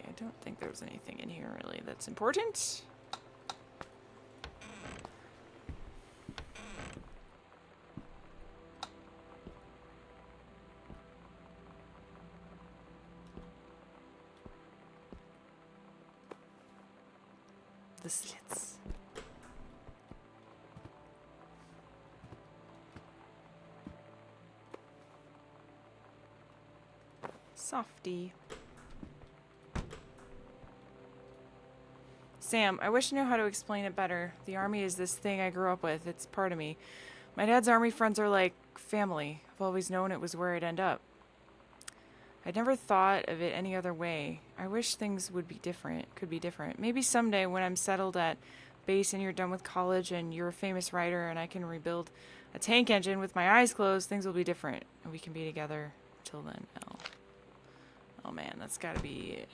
I don't think there was anything in here really that's important. The slits. Softy. Sam, I wish I knew how to explain it better. The army is this thing I grew up with. It's part of me. My dad's army friends are like family. I've always known it was where I'd end up. I'd never thought of it any other way. I wish things would be different, could be different. Maybe someday when I'm settled at base and you're done with college and you're a famous writer and I can rebuild a tank engine with my eyes closed, things will be different and we can be together. Till then, oh man, that's gotta be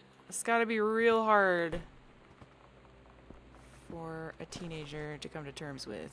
real hard for a teenager to come to terms with.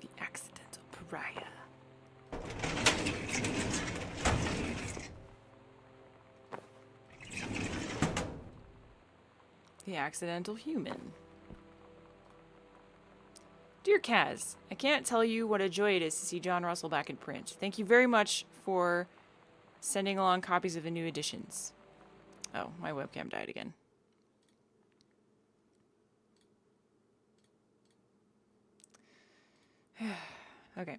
The accidental pariah. The accidental human. Dear Kaz, I can't tell you what a joy it is to see John Russell back in print. Thank you very much for sending along copies of the new editions. Oh, my webcam died again. Okay.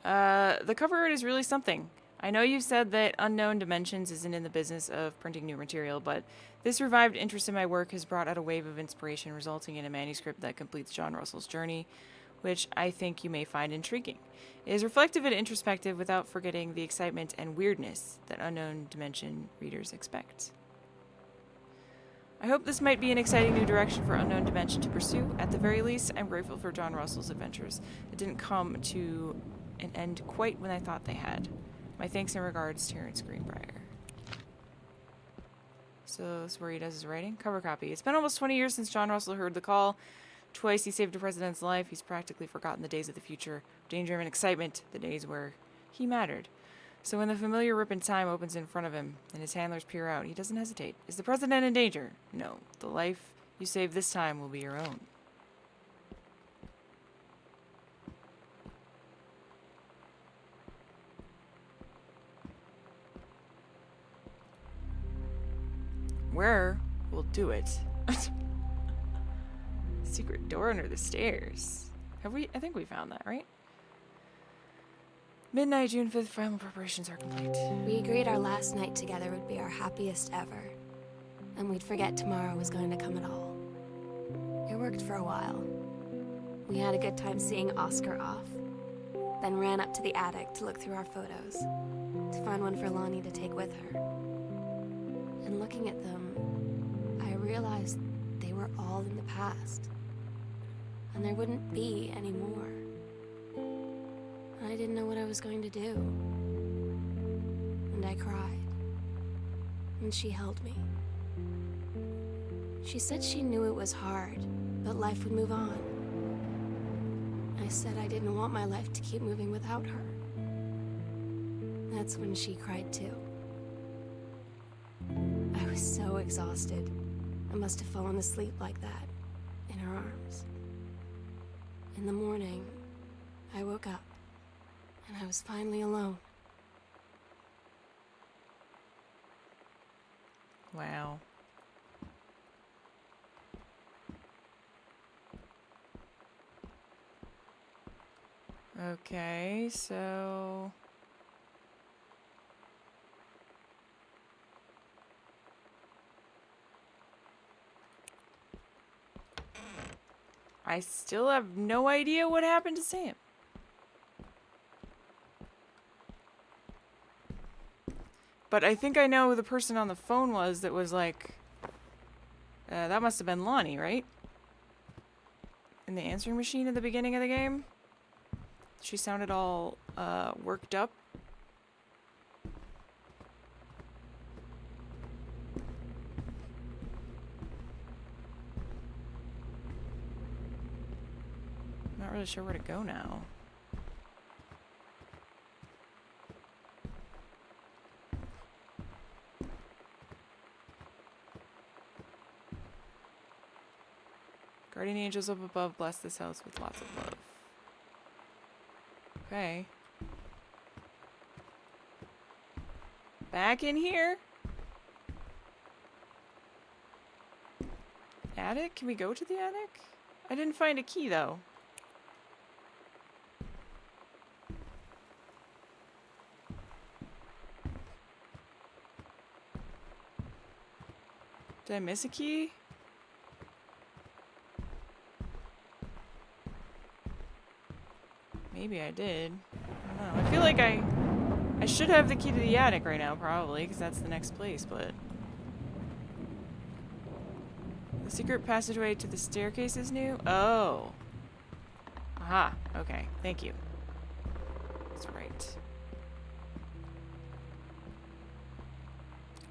The cover art is really something. I know you said that Unknown Dimensions isn't in the business of printing new material, but this revived interest in my work has brought out a wave of inspiration, resulting in a manuscript that completes John Russell's journey, which I think you may find intriguing. It is reflective and introspective without forgetting the excitement and weirdness that Unknown Dimension readers expect. I hope this might be an exciting new direction for Unknown Dimension to pursue. At the very least, I'm grateful for John Russell's adventures. It didn't come to an end quite when I thought they had. My thanks and regards, Terrence Greenbrier. So that's where he does his writing. Cover copy. It's been almost 20 years since John Russell heard the call. Twice he saved a president's life. He's practically forgotten the days of the future, danger and excitement, the days where he mattered. So when the familiar rip in time opens in front of him and his handlers peer out, he doesn't hesitate. Is the president in danger? No. The life you save this time will be your own. Where will do it? Secret door under the stairs. Have we? I think we found that, right? Midnight, June 5th, final preparations are complete. We agreed our last night together would be our happiest ever, and we'd forget tomorrow was going to come at all. It worked for a while. We had a good time seeing Oscar off, then ran up to the attic to look through our photos, to find one for Lonnie to take with her. And looking at them, I realized they were all in the past, and there wouldn't be any more. I didn't know what I was going to do. And I cried. And she held me. She said she knew it was hard, but life would move on. I said I didn't want my life to keep moving without her. That's when she cried too. I was so exhausted. I must have fallen asleep like that, in her arms. In the morning, I woke up. And I was finally alone. Wow. Okay, so... I still have no idea what happened to Sam. But I think I know who the person on the phone was that was like... that must have been Lonnie, right? In the answering machine at the beginning of the game. She sounded all worked up. Not really sure where to go now. Guardian angels up above, bless this house with lots of love. Okay. Back in here? Attic? Can we go to the attic? I didn't find a key though. Did I miss a key? Maybe I did. I don't know. I feel like I should have the key to the attic right now, probably, because that's the next place, but... The secret passageway to the staircase is new? Oh. Aha. Okay. Thank you. That's right.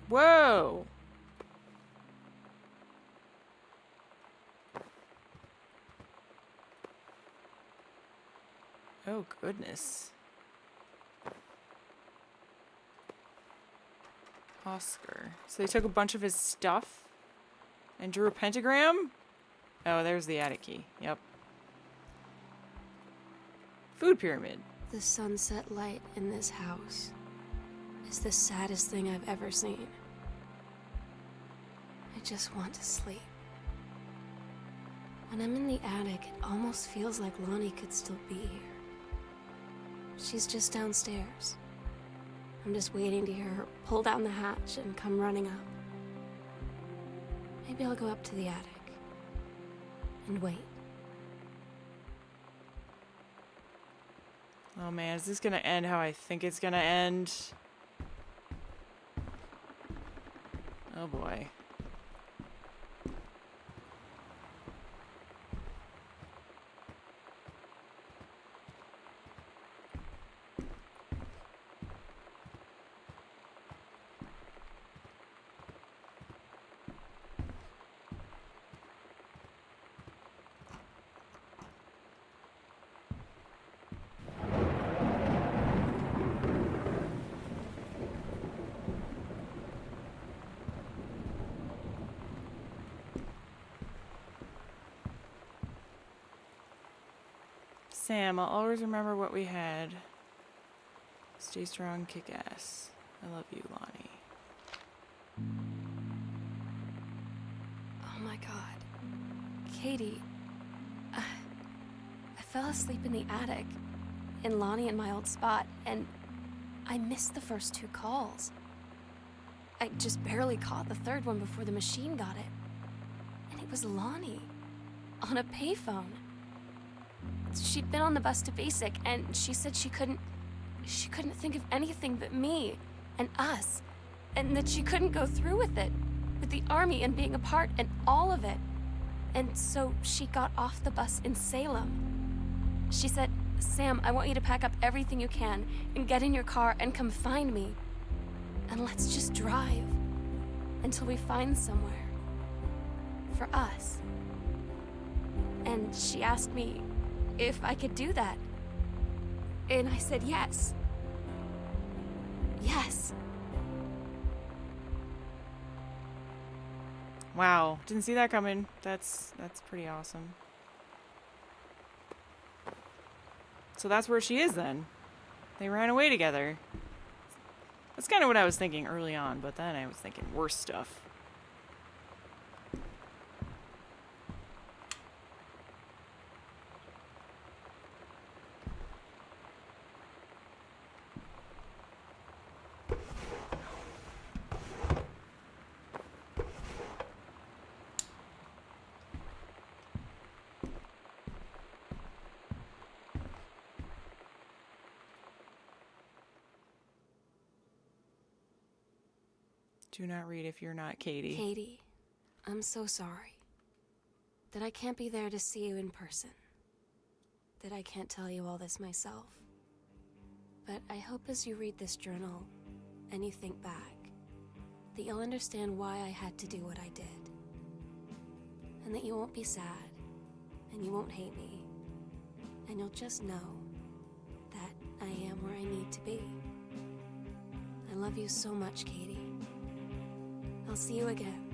Whoa! Oh, goodness. Oscar. So they took a bunch of his stuff and drew a pentagram? Oh, there's the attic key. Yep. Food pyramid. The sunset light in this house is the saddest thing I've ever seen. I just want to sleep. When I'm in the attic, it almost feels like Lonnie could still be here. She's just downstairs. I'm just waiting to hear her pull down the hatch and come running up. Maybe I'll go up to the attic and wait. Oh man, is this gonna end how I think it's gonna end? Oh boy. Sam, I'll always remember what we had. Stay strong, kick ass. I love you, Lonnie. Oh my god. Katie, I fell asleep in the attic, in Lonnie and my old spot, and I missed the first 2 calls. I just barely caught the 3rd one before the machine got it. And it was Lonnie, on a payphone. She'd been on the bus to Basic, and she said she couldn't think of anything but me and us, and that she couldn't go through with it, with the army and being a part and all of it. And so she got off the bus in Salem. She said, Sam, I want you to pack up everything you can and get in your car and come find me. And let's just drive until we find somewhere for us. And she asked me if I could do that. And I said yes. Yes. Wow, didn't see that coming. That's pretty awesome. So that's where she is then. They ran away together. That's kind of what I was thinking early on, but then I was thinking worse stuff. Do not read if you're not Katie. Katie, I'm so sorry that I can't be there to see you in person, that I can't tell you all this myself. But I hope as you read this journal and you think back, that you'll understand why I had to do what I did. And that you won't be sad, and you won't hate me, and you'll just know that I am where I need to be. I love you so much, Katie. I'll see you again,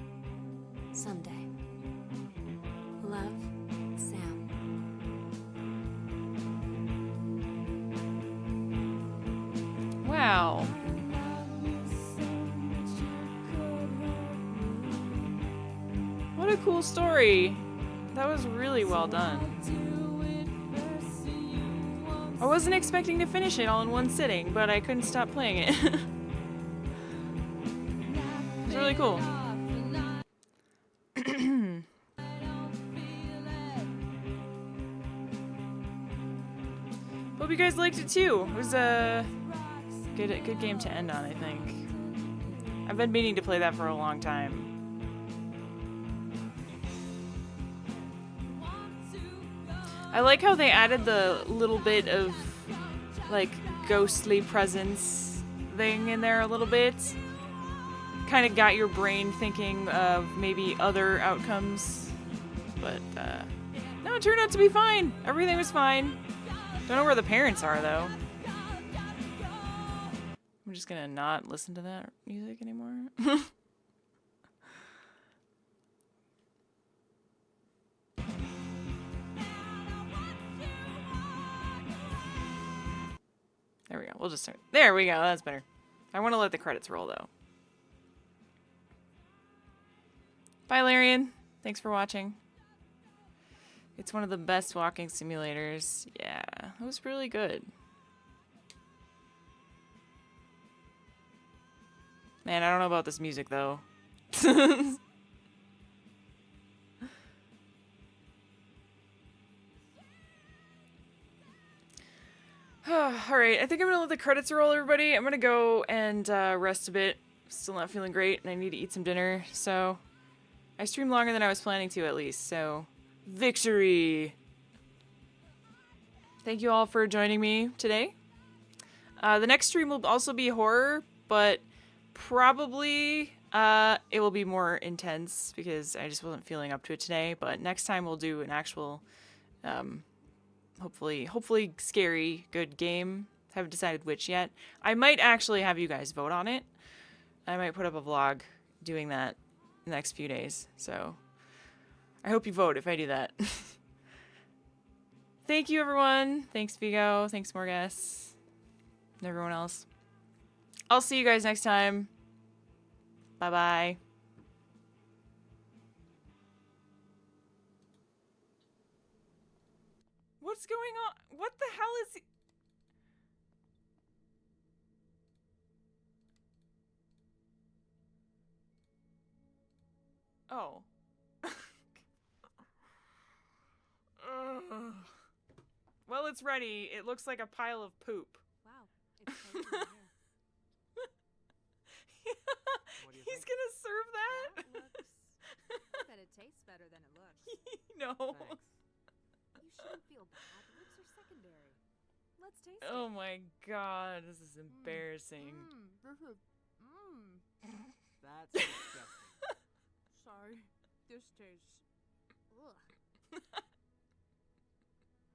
someday. Love, Sam. Wow. What a cool story. That was really well done. I wasn't expecting to finish it all in one sitting, but I couldn't stop playing it. It's really cool. Hope you guys liked it too. It was a good game to end on, I think. I've been meaning to play that for a long time. I like how they added the little bit of like ghostly presence thing in there a little bit. Kind of got your brain thinking of maybe other outcomes. But no, it turned out to be fine. Everything was fine. Don't know where the parents are though. I'm just gonna not listen to that music anymore. There we go. We'll just start. There we go. That's better. I want to let the credits roll though. Bye, Larian. Thanks for watching. It's one of the best walking simulators. Yeah, it was really good. Man, I don't know about this music though. Alright, I think I'm gonna let the credits roll, everybody. I'm gonna go and rest a bit. Still not feeling great, and I need to eat some dinner, so... I streamed longer than I was planning to, at least, so... Victory! Thank you all for joining me today. The next stream will also be horror, but probably it will be more intense, because I just wasn't feeling up to it today, but next time we'll do an actual... hopefully scary, good game. Haven't decided which yet. I might actually have you guys vote on it. I might put up a vlog doing that the next few days. So I hope you vote if I do that. Thank you, everyone. Thanks, Vigo. Thanks, Morgus. And everyone else. I'll see you guys next time. Bye-bye. What's going on? What the hell is he? Oh. Ugh. Well, it's ready. It looks like a pile of poop. Wow, it's cozy in here. He's gonna serve that? I bet it tastes better than it looks. No. Thanks. You shouldn't feel bad. Looks are secondary. Let's taste it. Oh my god, this is embarrassing. That's disgusting. Sorry. This tastes... Ugh.